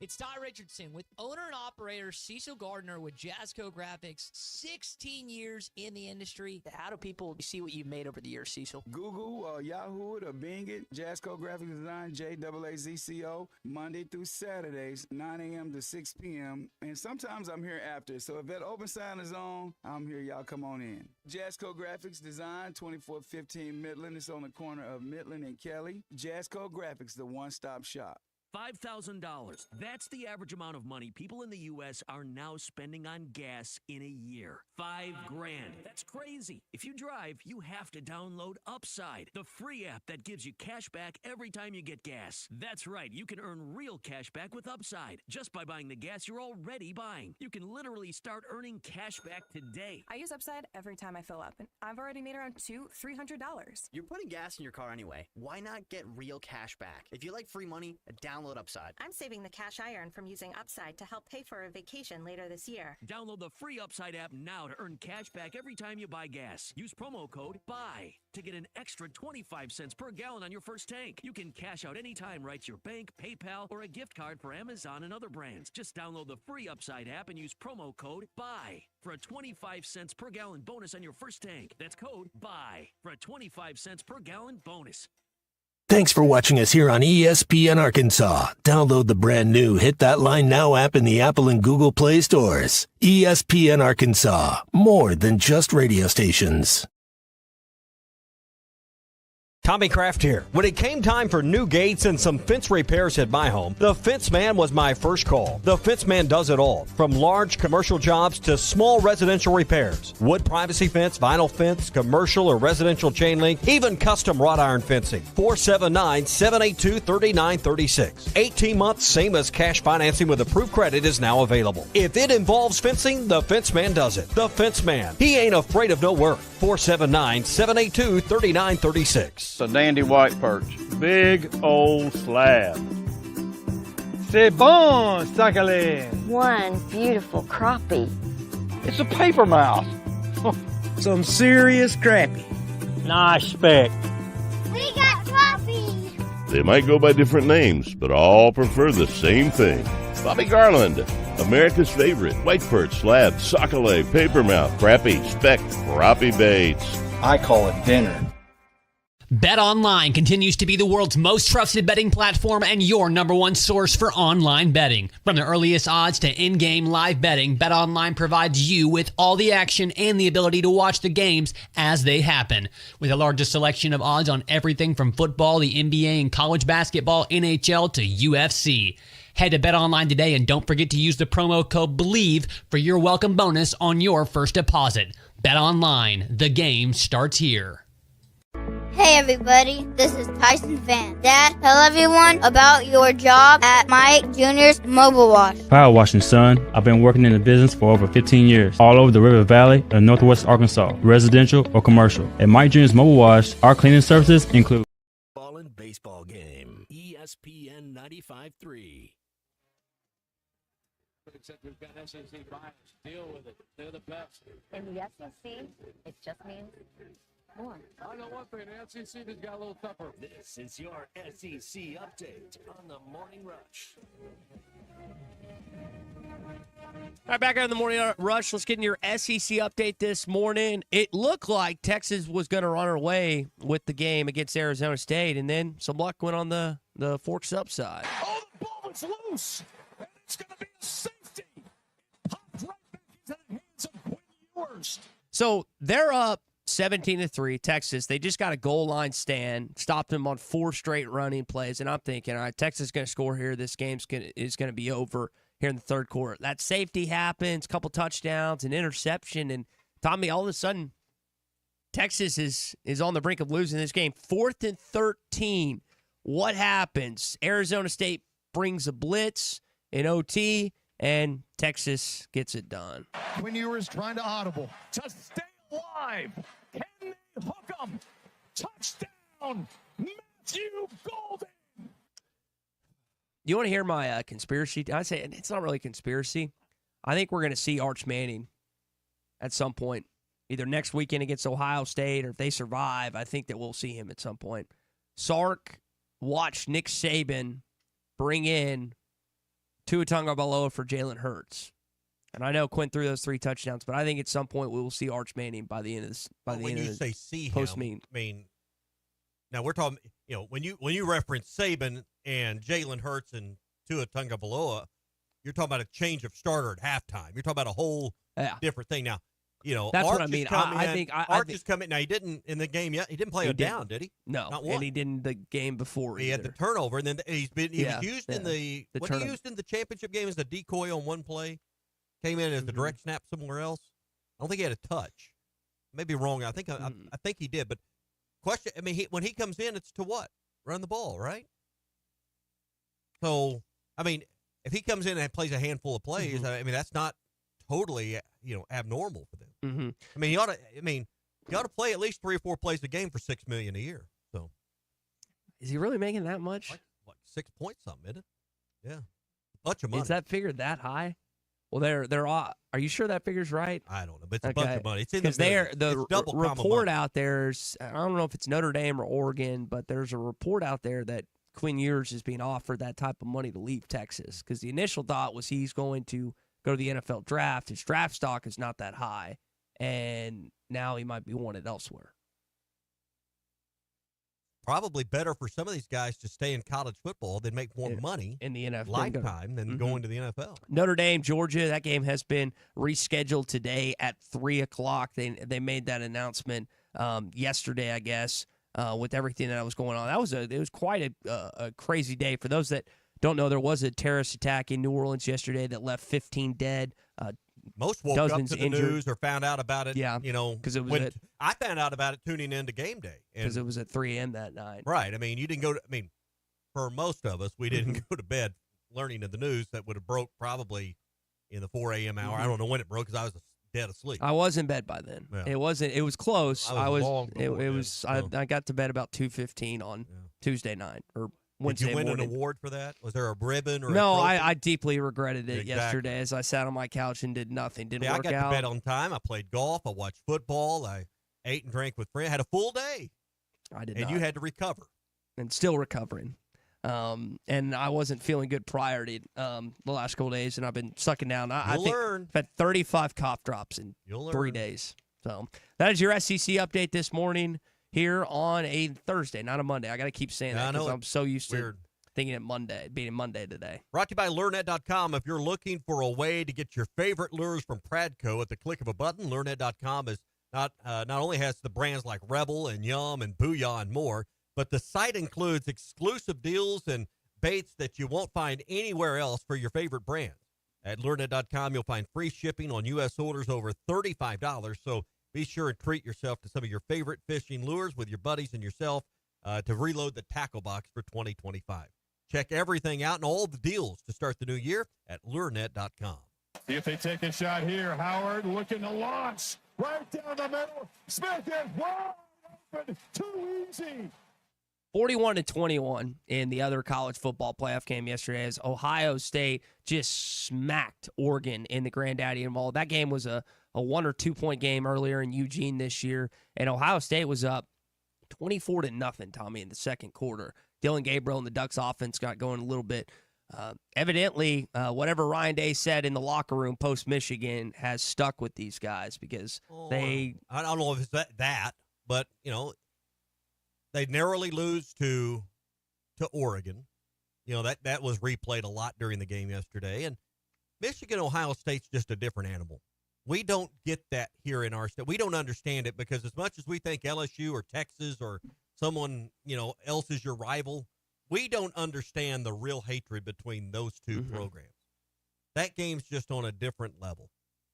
It's Ty Richardson with owner and operator Cecil Gardner with Jazzco Graphics, 16 years in the industry. How do people see what you've made over the years, Cecil? Google, Yahoo it, or Bing it. Jazzco Graphic Design, JAAZCO, Monday through Saturdays, 9 a.m. to 6 p.m. And sometimes I'm here after. So if that open sign is on, I'm here. Y'all come on in. Jazzco Graphics Design, 2415 Midland. It's on the corner of Midland and Kelly. Jazzco Graphics, the one-stop shop. $5,000. That's the average amount of money people in the U.S. are now spending on gas in a year. $5 grand. That's crazy. If you drive, you have to download Upside, the free app that gives you cash back every time you get gas. That's right. You can earn real cash back with Upside just by buying the gas you're already buying. You can literally start earning cash back today. I use Upside every time I fill up, and I've already made around $300. You're putting gas in your car anyway. Why not get real cash back? If you like free money, download Upside. I'm saving the cash I earn from using Upside to help pay for a vacation later this year. Download the free Upside app now to earn cash back every time you buy gas. Use promo code BUY to get an extra 25 cents per gallon on your first tank. You can cash out anytime right to your bank, PayPal, or a gift card for Amazon and other brands. Just download the free Upside app and use promo code BUY for a 25 cents per gallon bonus on your first tank. That's code BUY for a 25 cents per gallon bonus. Thanks for watching us here on ESPN Arkansas. Download the brand new Hit That Line Now app in the Apple and Google Play stores. ESPN Arkansas, more than just radio stations. Tommy Kraft here. When it came time for new gates and some fence repairs at my home, the Fence Man was my first call. The Fence Man does it all, from large commercial jobs to small residential repairs. Wood privacy fence, vinyl fence, commercial or residential chain link, even custom wrought iron fencing. 479-782-3936. 18 months, same as cash financing with approved credit is now available. If it involves fencing, the Fence Man does it. The Fence Man. He ain't afraid of no work. 479-782-3936. A dandy white perch. Big old slab. C'est bon, Sakhalin. One beautiful crappie. It's a paper mouth. Some serious crappie. Nice speck. We got crappie. They might go by different names, but all prefer the same thing. Bobby Garland, America's favorite white perch, slab, sockeye, papermouth, crappie, speck, crappie baits. I call it dinner. BetOnline continues to be the world's most trusted betting platform and your number one source for online betting. From the earliest odds to in-game live betting, BetOnline provides you with all the action and the ability to watch the games as they happen. With the largest selection of odds on everything from football, the NBA, and college basketball, NHL to UFC. Head to BetOnline today and don't forget to use the promo code BELIEVE for your welcome bonus on your first deposit. BetOnline, the game starts here. Hey everybody, this is Tyson Van. Dad, tell everyone about your job at Mike Jr.'s Mobile Wash. Power washing, son. I've been working in the business for over 15 years, all over the River Valley and Northwest Arkansas, residential or commercial. At Mike Jr.'s Mobile Wash, our cleaning services include Ball and baseball game. ESPN 95.3. Except we've got SEC bias. Deal with it. They're the best. In the SEC, it just means more. I know one thing. The SEC has got a little tougher. This is your SEC update on the Morning Rush. All right, back out in the Morning Rush. Let's get in your SEC update this morning. It looked like Texas was going to run away with the game against Arizona State, and then some luck went on the Forks upside. Oh, the ball is loose, and it's going to be a safety. Popped right back into the hands of Quinn Ewers. So they're up 17-3, Texas. They just got a goal line stand, stopped them on 4 straight running plays, and I'm thinking, all right, Texas is going to score here. This game is going to be over here in the third quarter. That safety happens, couple touchdowns, an interception, and Tommy, all of a sudden, Texas is on the brink of losing this game. 4th and 13. What happens? Arizona State brings a blitz in OT, and Texas gets it done. Quinn Ewers trying to audible to stay alive. Can they hook 'em? Touchdown, Matthew Golden. You want to hear my conspiracy? I say it's not really a conspiracy. I think we're going to see Arch Manning at some point, either next weekend against Ohio State, or if they survive, I think that we'll see him at some point. Sark watched Nick Saban bring in Tua Tagovailoa for Jalen Hurts. And I know Quinn threw those 3 touchdowns, but I think at some point we will see Arch Manning by the end of this. When you say see post-meeting. I mean, now we're talking. When you reference Saban and Jalen Hurts and Tua Tagovailoa, you're talking about a change of starter at halftime. You're talking about a whole different thing. Now, That's Art what I mean. I think Art just come in. Now he didn't in the game yet. He didn't play down, did he? No, not one. and he didn't the game before. He had the turnover, and then he was used in the turnover. he used in the championship game as a decoy on one play. Came in as the direct snap somewhere else. I don't think he had a touch. Maybe wrong. I think I think he did. But question. I mean, when he comes in, it's to what? Run the ball, right? So I mean, if he comes in and plays a handful of plays, I mean that's not totally abnormal for them. Mm-hmm. I mean, he ought to play at least 3 or 4 plays a game for $6 million a year. So, is he really making that much? Like 6 points something, isn't it? Yeah, bunch of money. Is that figure that high? Well, they're all. Are you sure that figure's right? I don't know, but it's a bunch of money. It's in because the report out there's. I don't know if it's Notre Dame or Oregon, but there's a report out there that Quinn Ewers is being offered that type of money to leave Texas because the initial thought was he's going to go to the NFL draft. His draft stock is not that high, and now he might be wanted elsewhere. Probably better for some of these guys to stay in college football than make more money in the NFL lifetime than going to the NFL. Notre Dame, Georgia, that game has been rescheduled today at 3:00. They made that announcement yesterday, I guess, with everything that was going on. It was quite a crazy day. For those that don't know, there was a terrorist attack in New Orleans yesterday that left 15 dead. Most woke up to the injured. news or found out about it. Yeah, because it was. I found out about it tuning into game day because it was at 3 a.m. that night. Right. I mean, you didn't go to. I mean, for most of us, we didn't go to bed learning of the news that would have broke probably in the 4 a.m. hour. I don't know when it broke because I was dead asleep. I was in bed by then. Yeah. It wasn't. It was close. I got to bed about 2:15 on Tuesday night or Wednesday morning. Did you win an award for that? Was there a ribbon or no? a I deeply regretted it yesterday as I sat on my couch and did nothing. Didn't work out. I got to bed on time. I played golf. I watched football. I ate and drank with friends. Had a full day. I did. And you had to recover. And still recovering. And I wasn't feeling good prior to the last couple days, and I've been sucking down. I think I've had 35 cough drops in 3 days. So that is your SEC update this morning here on a Thursday, not a Monday. I got to keep saying that because I'm so used to thinking it Monday, being Monday today. Brought to you by LureNet.com. If you're looking for a way to get your favorite lures from Pradco at the click of a button, LureNet.com is not only has the brands like Rebel and Yum and Booyah and more, but the site includes exclusive deals and baits that you won't find anywhere else for your favorite brands. At LureNet.com, you'll find free shipping on U.S. orders over $35. So be sure and treat yourself to some of your favorite fishing lures with your buddies and yourself to reload the tackle box for 2025. Check everything out and all the deals to start the new year at LureNet.com. See if they take a shot here. Howard looking to launch right down the middle. Smith is wide open. Too easy. 41-21 in the other college football playoff game yesterday as Ohio State just smacked Oregon in the Granddaddy Bowl. That game was a 1 or 2 point game earlier in Eugene this year, and Ohio State was up 24-0, Tommy, in the second quarter. Dylan Gabriel and the Ducks offense got going a little bit. Evidently, whatever Ryan Day said in the locker room post-Michigan has stuck with these guys because I don't know if it's that, but, they narrowly lose to Oregon. That was replayed a lot during the game yesterday. And Michigan, Ohio State's just a different animal. We don't get that here in our state. We don't understand it because as much as we think LSU or Texas or someone, else is your rival, we don't understand the real hatred between those two programs. That game's just on a different level.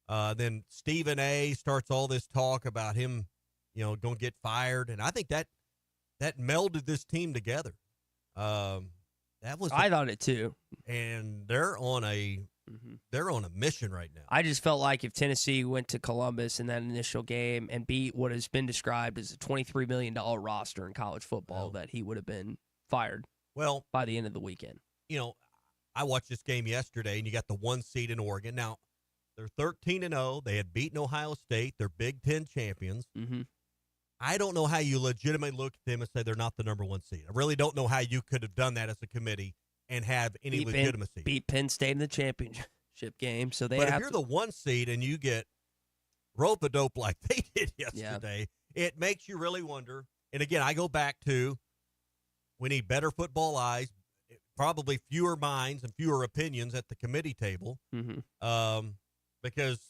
Then Stephen A. starts all this talk about him, going to get fired. And I think that melded this team together. I thought it too. And they're on a mission right now. I just felt like if Tennessee went to Columbus in that initial game and beat what has been described as a $23 million roster in college football, that he would have been fired. Well, by the end of the weekend. I watched this game yesterday, and you got the 1 seed in Oregon. Now, they're 13-0. They had beaten Ohio State. They're Big Ten champions. Mm-hmm. I don't know how you legitimately look at them and say they're not the number 1 seed. I really don't know how you could have done that as a committee and have any legitimacy. Beat Penn State in the championship game, so they. But if you're the 1 seed and you get rope-a-dope like they did yesterday, it makes you really wonder. And again, I go back to we need better football eyes, probably fewer minds and fewer opinions at the committee table, because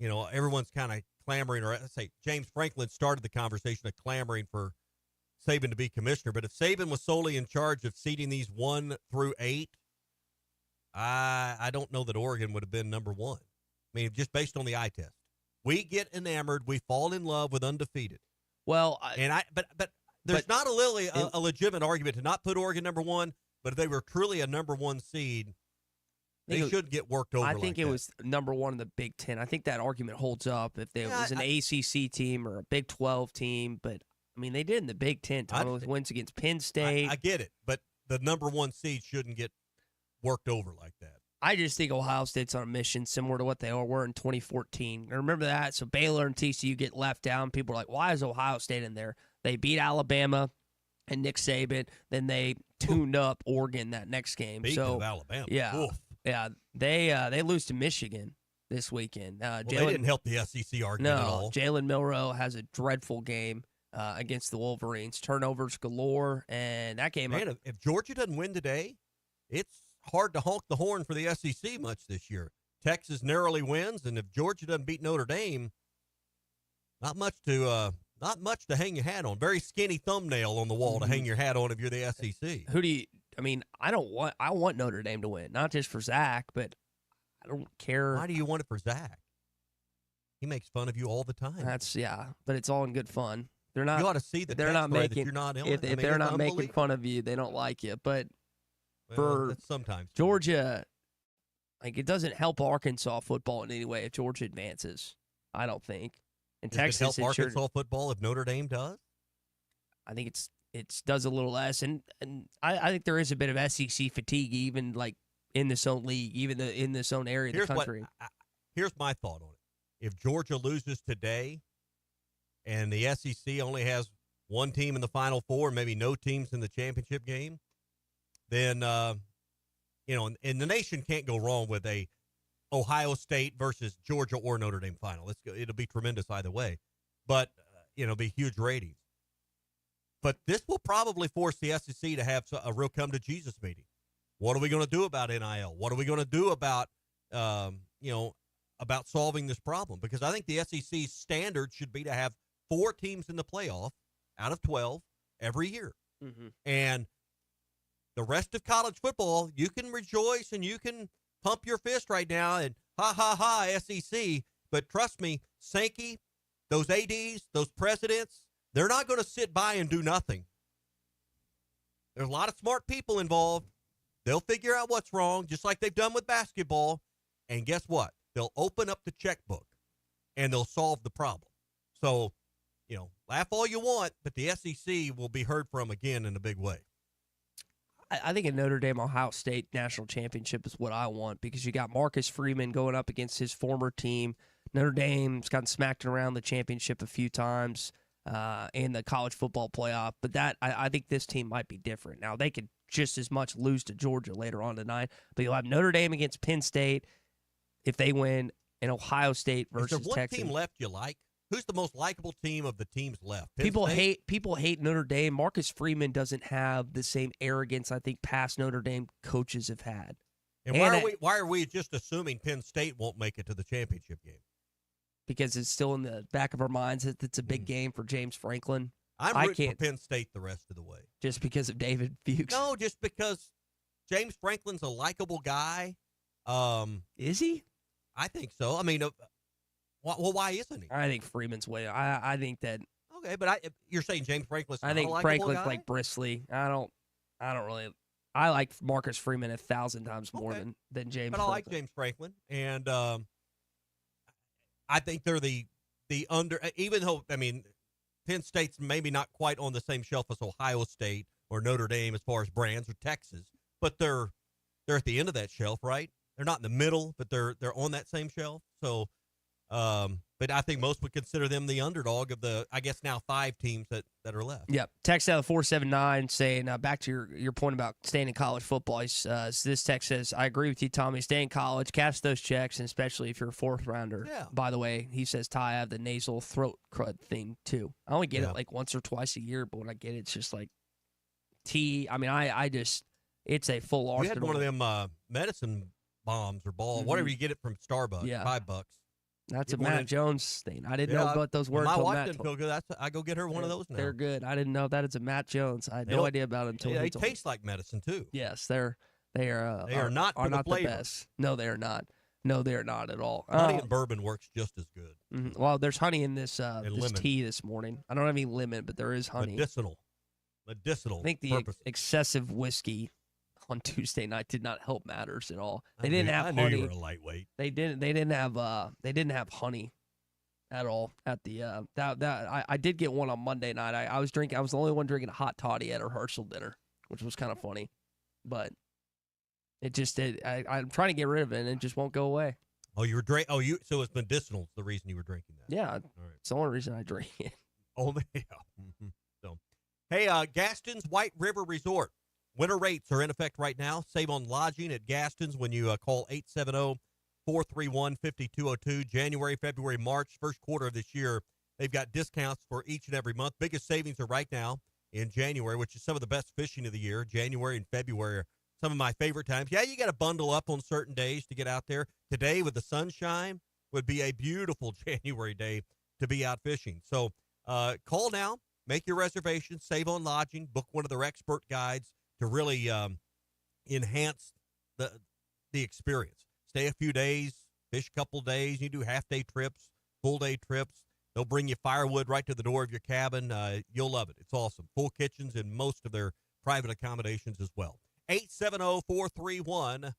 everyone's kind of clamoring, or let's say James Franklin started the conversation of clamoring for Saban to be commissioner. But if Saban was solely in charge of seeding these 1 through 8, I don't know that Oregon would have been number 1. I mean, just based on the eye test. We get enamored. We fall in love with undefeated. Well, but there's not a legitimate argument to not put Oregon number 1, but if they were truly a number 1 seed, they should get worked over. I think it was number 1 in the Big Ten. I think that argument holds up if there was an ACC team or a Big 12 team. But, I mean, they did in the Big Ten. With wins against Penn State. I get it, but the number 1 seed shouldn't get worked over like that. I just think Ohio State's on a mission similar to what they were in 2014. I remember that. So Baylor and TCU get left down. People are like, why is Ohio State in there? They beat Alabama and Nick Saban. Then they tuned up Oregon that next game. Speaking of Alabama. Yeah. Oof. Yeah. They lose to Michigan this weekend. They didn't help the SEC argument at all. Jalen Milroe has a dreadful game against the Wolverines. Turnovers galore. And that game. Man, if Georgia doesn't win today, it's hard to honk the horn for the SEC much this year. Texas narrowly wins, and if Georgia doesn't beat Notre Dame, not much to hang your hat on. Very skinny thumbnail on the wall to hang your hat on if you're the SEC. I want Notre Dame to win, not just for Zach, but I don't care. Why do you want it for Zach? He makes fun of you all the time. But it's all in good fun. They're not. You ought to see the they're not making. That you're not in. If they're not making fun of you, they don't like you. But for sometimes Georgia, it doesn't help Arkansas football in any way if Georgia advances. I don't think. And Does Texas it help Arkansas football if Notre Dame does? I think it does a little less, and I think there is a bit of SEC fatigue, even in this own league, even in this own area of the country. Here's my thought on it: if Georgia loses today, and the SEC only has 1 team in the Final Four, maybe no teams in the championship game, then and the nation can't go wrong with a Ohio State versus Georgia or Notre Dame final. It'll be tremendous either way, but be huge ratings. But this will probably force the SEC to have a real come to Jesus meeting. What are we going to do about NIL? What are we going to do about about solving this problem? Because I think the SEC's standard should be to have 4 teams in the playoff out of 12 every year, and the rest of college football, you can rejoice and you can pump your fist right now and ha, SEC. But trust me, Sankey, those ADs, those presidents, they're not going to sit by and do nothing. There's a lot of smart people involved. They'll figure out what's wrong, just like they've done with basketball. And guess what? They'll open up the checkbook and they'll solve the problem. So, laugh all you want, but the SEC will be heard from again in a big way. I think a Notre Dame Ohio State national championship is what I want, because you got Marcus Freeman going up against his former team. Notre Dame's gotten smacked around the championship a few times in the college football playoff, but I think this team might be different. Now, they could just as much lose to Georgia later on tonight, but you'll have Notre Dame against Penn State if they win, and Ohio State versus Texas. Is there one team left you like? Who's the most likable team of the teams left? People hate Notre Dame. Marcus Freeman doesn't have the same arrogance I think past Notre Dame coaches have had. And why are we just assuming Penn State won't make it to the championship game? Because it's still in the back of our minds that it's a big game for James Franklin. I'm rooting for Penn State the rest of the way. Just because of David Fuchs? No, just because James Franklin's a likable guy. Is he? I think so. I mean, well, why isn't he? I think Freeman's way. I think that. Okay, but you're saying James Franklin's not I think a likable Franklin's guy? like Brisley. I don't really. I like Marcus Freeman 1,000 times more than James. But I like James Franklin, and I think they're the under. Even though Penn State's maybe not quite on the same shelf as Ohio State or Notre Dame as far as brands, or Texas, but they're at the end of that shelf, right? They're not in the middle, but they're on that same shelf. So, but I think most would consider them the underdog of the, I guess, now 5 teams that are left. Yep. Text out of 479 saying, back to your point about staying in college football. This text says, I agree with you, Tommy. Stay in college, cash those checks, and especially if you're a 4th rounder. Yeah. By the way, he says, Ty, I have the nasal throat crud thing too. I only get it like once or twice a year, but when I get it, it's just like tea. I mean, I just, it's a full arsenal. You had one of them medicine bombs or ball, whatever you get it from Starbucks, $5. That's Get a one Matt in- Jones thing. I didn't know Yeah, about those when words. my till wife Matt didn't told- feel good. I go get her one of those now. They're good. I didn't know that. It's a Matt Jones. I had They no don't- idea about it until They he told me. taste like medicine too. Yes, they are not for the not flavor. best. No, they are not. No, they are not at all. Honey and bourbon works just as good. Well, there's honey in this lemon. tea this morning. I don't have any lemon, but there is honey. Medicinal I think the purposes. excessive whiskey on Tuesday night did not help matters at all. They I didn't knew- have I knew honey. you were a lightweight. They didn't have honey at all at the I did get one on Monday night. I was the only one drinking a hot toddy at a rehearsal dinner, which was kind of funny, but it just I'm trying to get rid of it and it just won't go away. Oh, so it's medicinal. The reason you were drinking that. Yeah, it's the only reason I drink it. Only, yeah. So, hey, Gaston's White River Resort. Winter rates are in effect right now. Save on lodging at Gaston's when you call 870-431-5202. January, February, March, first quarter of this year, they've got discounts for each and every month. Biggest savings are right now in January, which is some of the best fishing of the year. January and February are some of my favorite times. Yeah, you got to bundle up on certain days to get out there. Today with the sunshine would be a beautiful January day to be out fishing. So call now, make your reservation, save on lodging, book one of their expert guides to really enhance the experience. Stay a few days, fish a couple days. You do half-day trips, full-day trips. They'll bring you firewood right to the door of your cabin. You'll love it. It's awesome. Full kitchens in most of their private accommodations as well. 870-431-5202.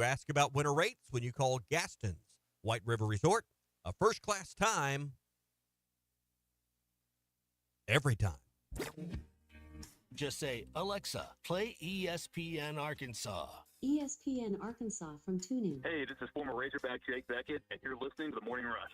Ask about winter rates when you call Gaston's White River Resort. A first-class time every time. Just say, Alexa, play ESPN Arkansas. ESPN Arkansas from TuneIn. Hey, this is former Razorback Jake Beckett, and you're listening to The Morning Rush.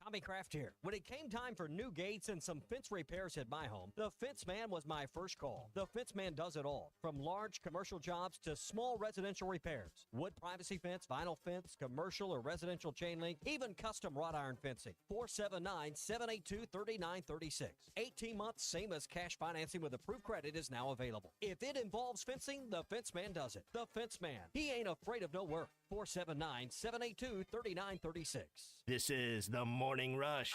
Tommy Kraft here. When it came time for new gates and some fence repairs at my home, the Fence Man was my first call. The Fence Man does it all, from large commercial jobs to small residential repairs. Wood privacy fence, vinyl fence, commercial or residential chain link, even custom wrought iron fencing. 479-782-3936. 18 months, same as cash financing with approved credit is now available. If it involves fencing, the Fence Man does it. The Fence Man. He ain't afraid of no work. 479-782-3936. This is The Morning Rush.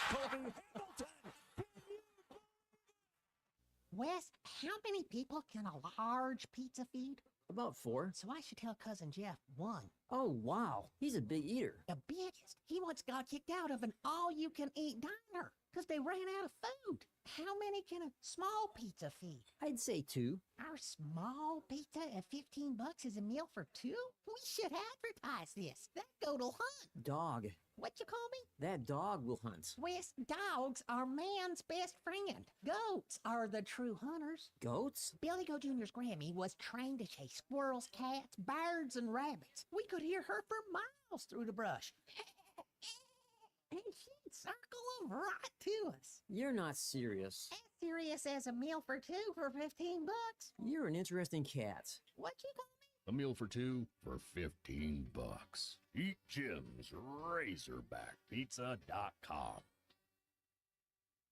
Wes, how many people can a large pizza feed? About 4. So I should tell Cousin Jeff 1. Oh, wow. He's a big eater. The biggest. He once got kicked out of an all-you-can-eat diner because they ran out of food. How many can a small pizza feed? I'd say 2. Our small pizza at $15 is a meal for 2? We should advertise this. That goat'll hunt. Dog. What you call me? That dog will hunt. Wes, dogs are man's best friend. Goats are the true hunters. Goats? Billy Goat Jr.'s Grammy was trained to chase squirrels, cats, birds, and rabbits. We could hear her for miles through the brush. And she'd circle them right to us. You're not serious. As serious as a meal for 2 for $15. You're an interesting cat. What you call me? A meal for 2 for $15. Eat Jim's RazorbackPizza.com.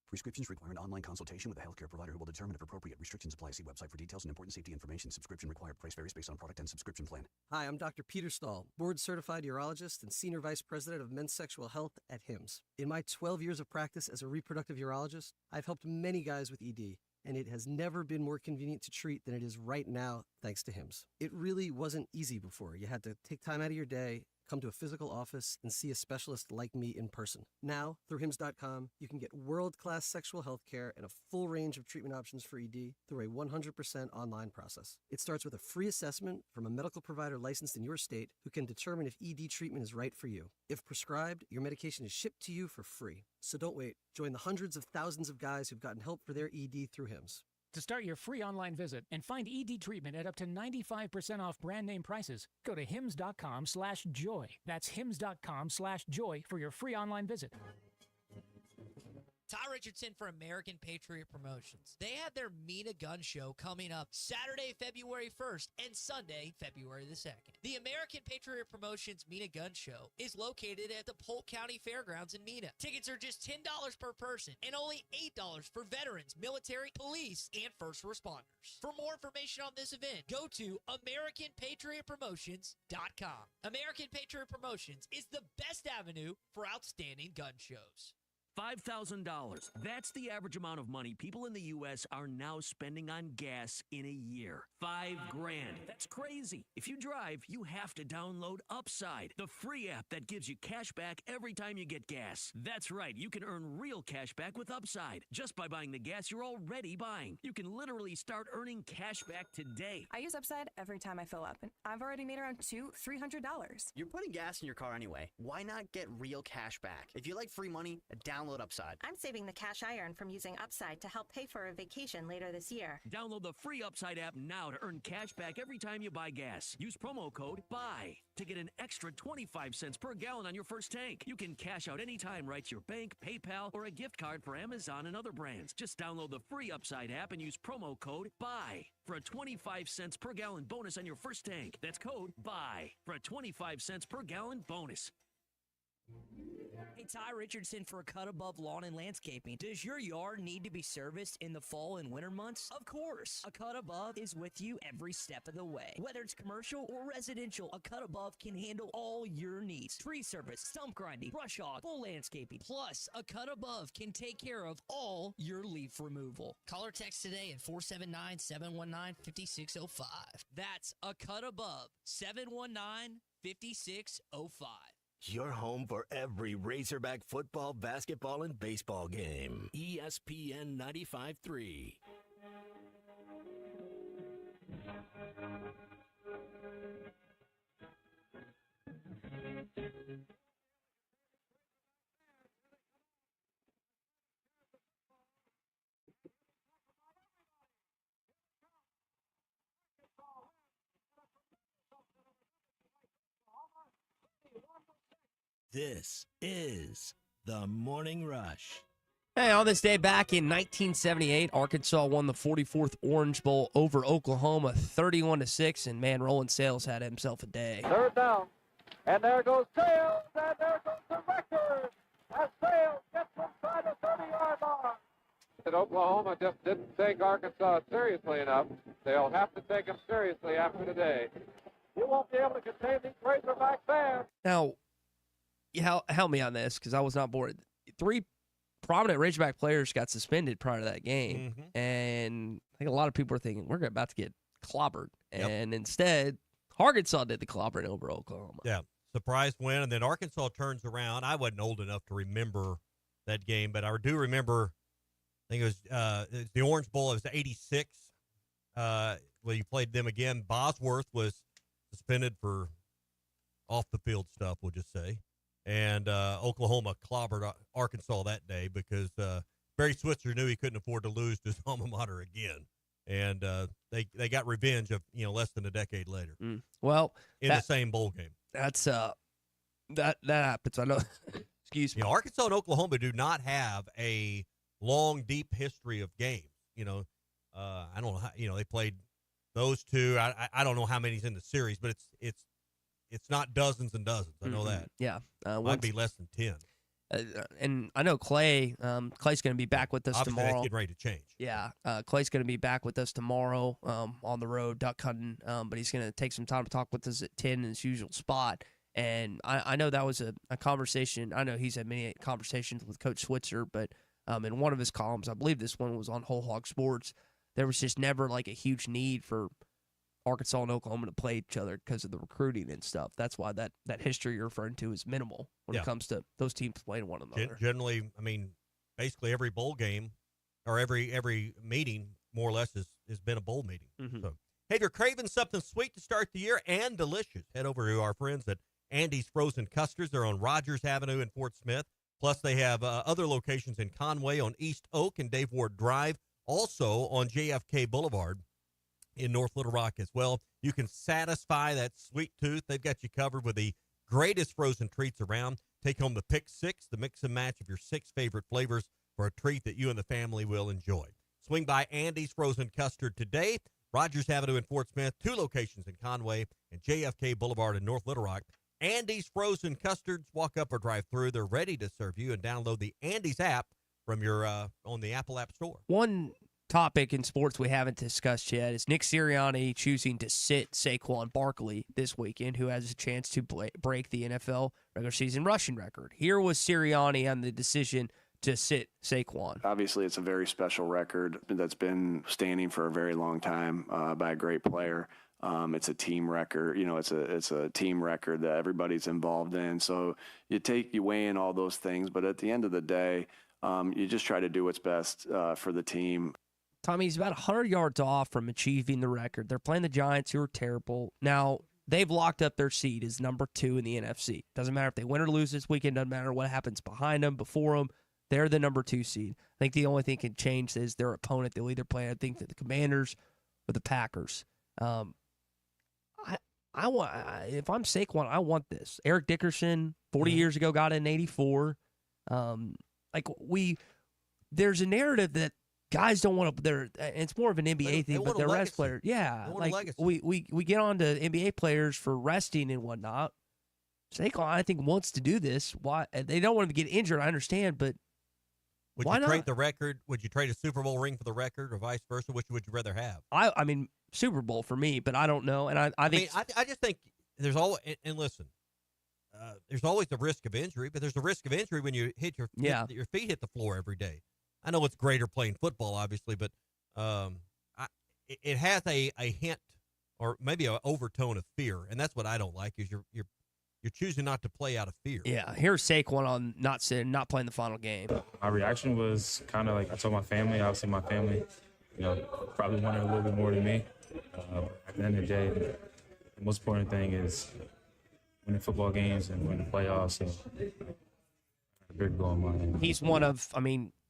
Prescriptions require an online consultation with a healthcare provider who will determine if appropriate. Restrictions apply. See website for details and important safety information. Subscription required. Price varies based on product and subscription plan. Hi, I'm Dr. Peter Stahl, board-certified urologist and senior vice president of men's sexual health at HIMSS. In my 12 years of practice as a reproductive urologist, I've helped many guys with ED, and it has never been more convenient to treat than it is right now, thanks to HIMSS. It really wasn't easy before. You had to take time out of your day, come to a physical office, and see a specialist like me in person. Now, through HIMSS.com, you can get world-class sexual health care and a full range of treatment options for ED through a 100% online process. It starts with a free assessment from a medical provider licensed in your state who can determine if ED treatment is right for you. If prescribed, your medication is shipped to you for free. So don't wait. Join the hundreds of thousands of guys who've gotten help for their ED through HIMSS. To start your free online visit and find ED treatment at up to 95% off brand name prices, go to hims.com/joy. That's hims.com/joy for your free online visit. Ty Richardson for American Patriot Promotions. They have their Mina Gun Show coming up Saturday, February 1st and Sunday, February the 2nd. The American Patriot Promotions Mina Gun Show is located at the Polk County Fairgrounds in Mina. Tickets are just $10 per person and only $8 for veterans, military, police, and first responders. For more information on this event, go to AmericanPatriotPromotions.com. American Patriot Promotions is the best avenue for outstanding gun shows. $5,000. That's the average amount of money people in the U.S. are now spending on gas in a year. $5,000. That's crazy. If you drive, you have to download Upside, the free app that gives you cash back every time you get gas. That's right. You can earn real cash back with Upside just by buying the gas you're already buying. You can literally start earning cash back today. I use Upside every time I fill up, and I've already made around $200-$300. You're putting gas in your car anyway. Why not get real cash back? If you like free money, download Upside. I'm saving the cash I earn from using Upside to help pay for a vacation later this year. Download the free Upside app now to earn cash back every time you buy gas. Use promo code BUY to get an extra 25 cents per gallon on your first tank. You can cash out anytime right to your bank, PayPal, or a gift card for Amazon and other brands. Just download the free Upside app and use promo code BUY for a 25 cents per gallon bonus on your first tank. That's code BUY for a 25 cents per gallon bonus. Hey, Ty Richardson for Cut Above Lawn and Landscaping. Does your yard need to be serviced in the fall and winter months? Of course. A Cut Above is with you every step of the way. Whether it's commercial or residential, a Cut Above can handle all your needs. Tree service, stump grinding, brush hog, full landscaping. Plus, a Cut Above can take care of all your leaf removal. Call or text today at 479-719-5605. That's a Cut Above, 719-5605. Your home for every Razorback football, basketball, and baseball game. ESPN 95.3. This is the Morning Rush. Hey, on this day back in 1978, Arkansas won the 44th Orange Bowl over Oklahoma 31-6, and man, Roland Sales had himself a day. Third down. And there goes Sales, and there goes the record as Sales gets inside the 30-yard line. That Oklahoma just didn't take Arkansas seriously enough. They'll have to take them seriously after today. You won't be able to contain these Razorback fans. Now, help me on this because I was not bored. 3 prominent Razorback players got suspended prior to that game, and I think a lot of people are thinking we're about to get clobbered, and instead, Arkansas did the clobbering over Oklahoma. Yeah, surprise win, and then Arkansas turns around. I wasn't old enough to remember that game, but I do remember. I think it was the Orange Bowl. It was '86. Well, you played them again. Bosworth was suspended for off the field stuff. We'll just say. And Oklahoma clobbered Arkansas that day because Barry Switzer knew he couldn't afford to lose to his alma mater again, and they got revenge of less than a decade later. Well, in the same bowl game. That's that happens. I know. Excuse me. Arkansas and Oklahoma do not have a long, deep history of games. I don't know how. They played those two. I don't know how many's in the series, but it's not dozens and dozens. I know that. Yeah. Might be less than 10. And I know Clay. Clay's going to be back with us Obviously, tomorrow. That's getting ready to change. Yeah. Clay's going to be back with us tomorrow on the road duck hunting. But he's going to take some time to talk with us at 10 in his usual spot. And I know that was a conversation. I know he's had many conversations with Coach Switzer, but in one of his columns, I believe this one was on Whole Hog Sports, there was just never like a huge need for Arkansas and Oklahoma to play each other because of the recruiting and stuff. That's why that history you're referring to is minimal when it comes to those teams playing one another. Generally, basically every bowl game or every meeting more or less has been a bowl meeting. So, hey, if you're craving something sweet to start the year and delicious, head over to our friends at Andy's Frozen Custards. They're on Rogers Avenue in Fort Smith. Plus, they have other locations in Conway on East Oak and Dave Ward Drive, also on JFK Boulevard in North Little Rock as well. You can satisfy that sweet tooth. They've got you covered with the greatest frozen treats around. Take home the Pick 6, the mix and match of your 6 favorite flavors for a treat that you and the family will enjoy. Swing by Andy's Frozen Custard today. Rogers Avenue in Fort Smith, 2 locations in Conway and JFK Boulevard in North Little Rock. Andy's Frozen Custards, walk up or drive through. They're ready to serve you, and download the Andy's app from your on the Apple App Store. One topic in sports we haven't discussed yet is Nick Sirianni choosing to sit Saquon Barkley this weekend, who has a chance to break the NFL regular season rushing record. Here was Sirianni on the decision to sit Saquon. Obviously, it's a very special record that's been standing for a very long time by a great player. It's a team record, it's a team record that everybody's involved in. So you weigh in all those things, but at the end of the day, you just try to do what's best for the team. Tommy, he's about 100 yards off from achieving the record. They're playing the Giants, who are terrible. Now, they've locked up their seed as number 2 in the NFC. Doesn't matter if they win or lose this weekend. Doesn't matter what happens behind them, before them. They're the number 2 seed. I think the only thing can change is their opponent. They'll either play, I think, the Commanders or the Packers. I want. If I'm Saquon, I want this. Eric Dickerson, 40 years ago, got it in '84. There's a narrative that guys don't want to. It's more of an NBA thing, but they're rest players. Yeah, we get on to NBA players for resting and whatnot. Saquon, I think, wants to do this. Why they don't want him to get injured? I understand, but would why you not? trade the record? Would you trade a Super Bowl ring for the record, or vice versa? Which would you rather have? I mean, Super Bowl for me, but I don't know. And I think I just think there's always, and listen, there's always the risk of injury, but there's a risk of injury when you hit your feet hit the floor every day. I know it's greater playing football, obviously, but it has a hint or maybe an overtone of fear, and that's what I don't like. Is you're choosing not to play out of fear. Yeah, here's Saquon on not playing the final game. My reaction was kind of like I told my family. Obviously, my family, probably wanted a little bit more than me. At the end of the day, the most important thing is winning football games and winning playoffs. So, a big goal in mind. He's one of,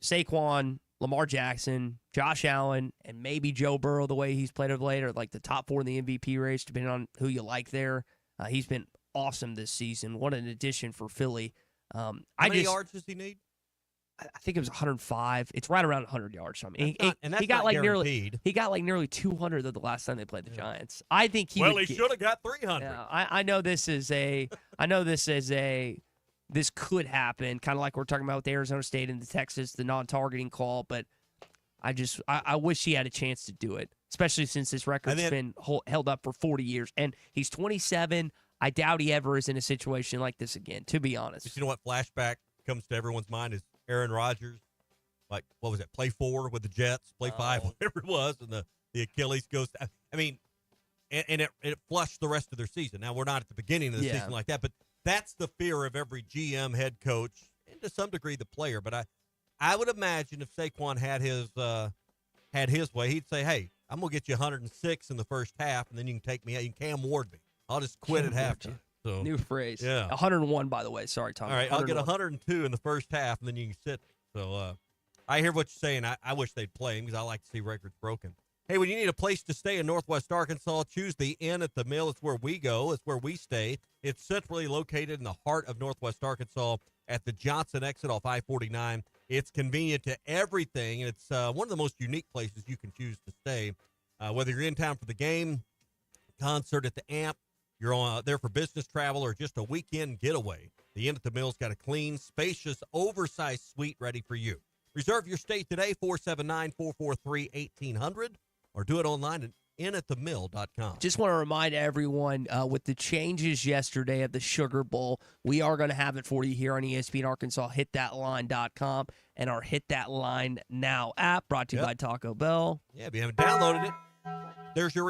Saquon, Lamar Jackson, Josh Allen, and maybe Joe Burrow, the way he's played of late, are like the top 4 in the MVP race, depending on who you like there. He's been awesome this season. What an addition for Philly. How many yards does he need? I think it was 105. It's right around 100 yards. That's he got not nearly 200 the last time they played the Giants. I think he should have got 300. Yeah, I know this could happen, kind of like we're talking about with Arizona State and the Texas, the non-targeting call. But I wish he had a chance to do it, especially since this record's been held up for 40 years, and he's 27. I doubt he ever is in a situation like this again, to be honest. But you know what flashback comes to everyone's mind is Aaron Rodgers, like, what was it, play 4 with the Jets, play 5, whatever it was, and the Achilles goes. And it flushed the rest of their season. Now, we're not at the beginning of the season like that, but that's the fear of every GM, head coach, and to some degree the player. But I would imagine if Saquon had his way, he'd say, hey, I'm going to get you 106 in the first half, and then you can take me out. You can Cam Ward me. I'll just quit at halftime. So, new phrase. Yeah. 101, by the way. Sorry, Tom. All right, I'll get 102 in the first half, and then you can sit. So I hear what you're saying. I wish they'd play him because I like to see records broken. Hey, when you need a place to stay in Northwest Arkansas, choose the Inn at the Mill. It's where we go. It's where we stay. It's centrally located in the heart of Northwest Arkansas at the Johnson exit off I-49. It's convenient to everything, and it's one of the most unique places you can choose to stay. Whether you're in town for the game, concert at the Amp, you're there for business travel, or just a weekend getaway, the Inn at the Mill's got a clean, spacious, oversized suite ready for you. Reserve your stay today, 479-443-1800, or do it online at inatthemill.com. Just want to remind everyone, with the changes yesterday at the Sugar Bowl, we are going to have it for you here on ESPN Arkansas, hitthatline.com, and our Hit That Line Now app, brought to you by Taco Bell. Yeah, if you haven't downloaded it, there's your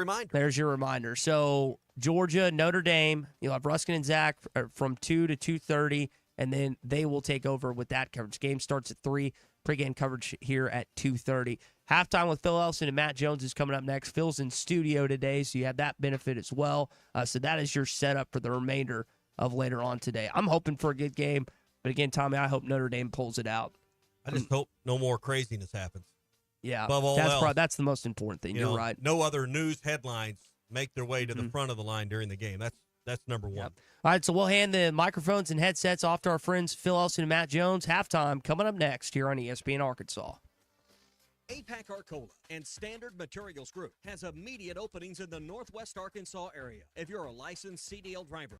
reminder. So, Georgia, Notre Dame, you'll have Ruskin and Zach from 2 to 2:30, and then they will take over with that coverage. Game starts at 3. Pre-game coverage here at 2:30. Halftime with Phil Elson and Matt Jones is coming up next. Phil's in studio today, so you have that benefit as well. So that is your setup for the remainder of later on today. I'm hoping for a good game, but again, Tommy, I hope Notre Dame pulls it out. I just hope no more craziness happens. Yeah, above all else, that's the most important thing. You're right. No other news headlines make their way to the front of the line during the game. That's number one. Yep. All right, so we'll hand the microphones and headsets off to our friends Phil Elson and Matt Jones. Halftime coming up next here on ESPN Arkansas. APAC Arcola and Standard Materials Group has immediate openings in the Northwest Arkansas area. If you're a licensed CDL driver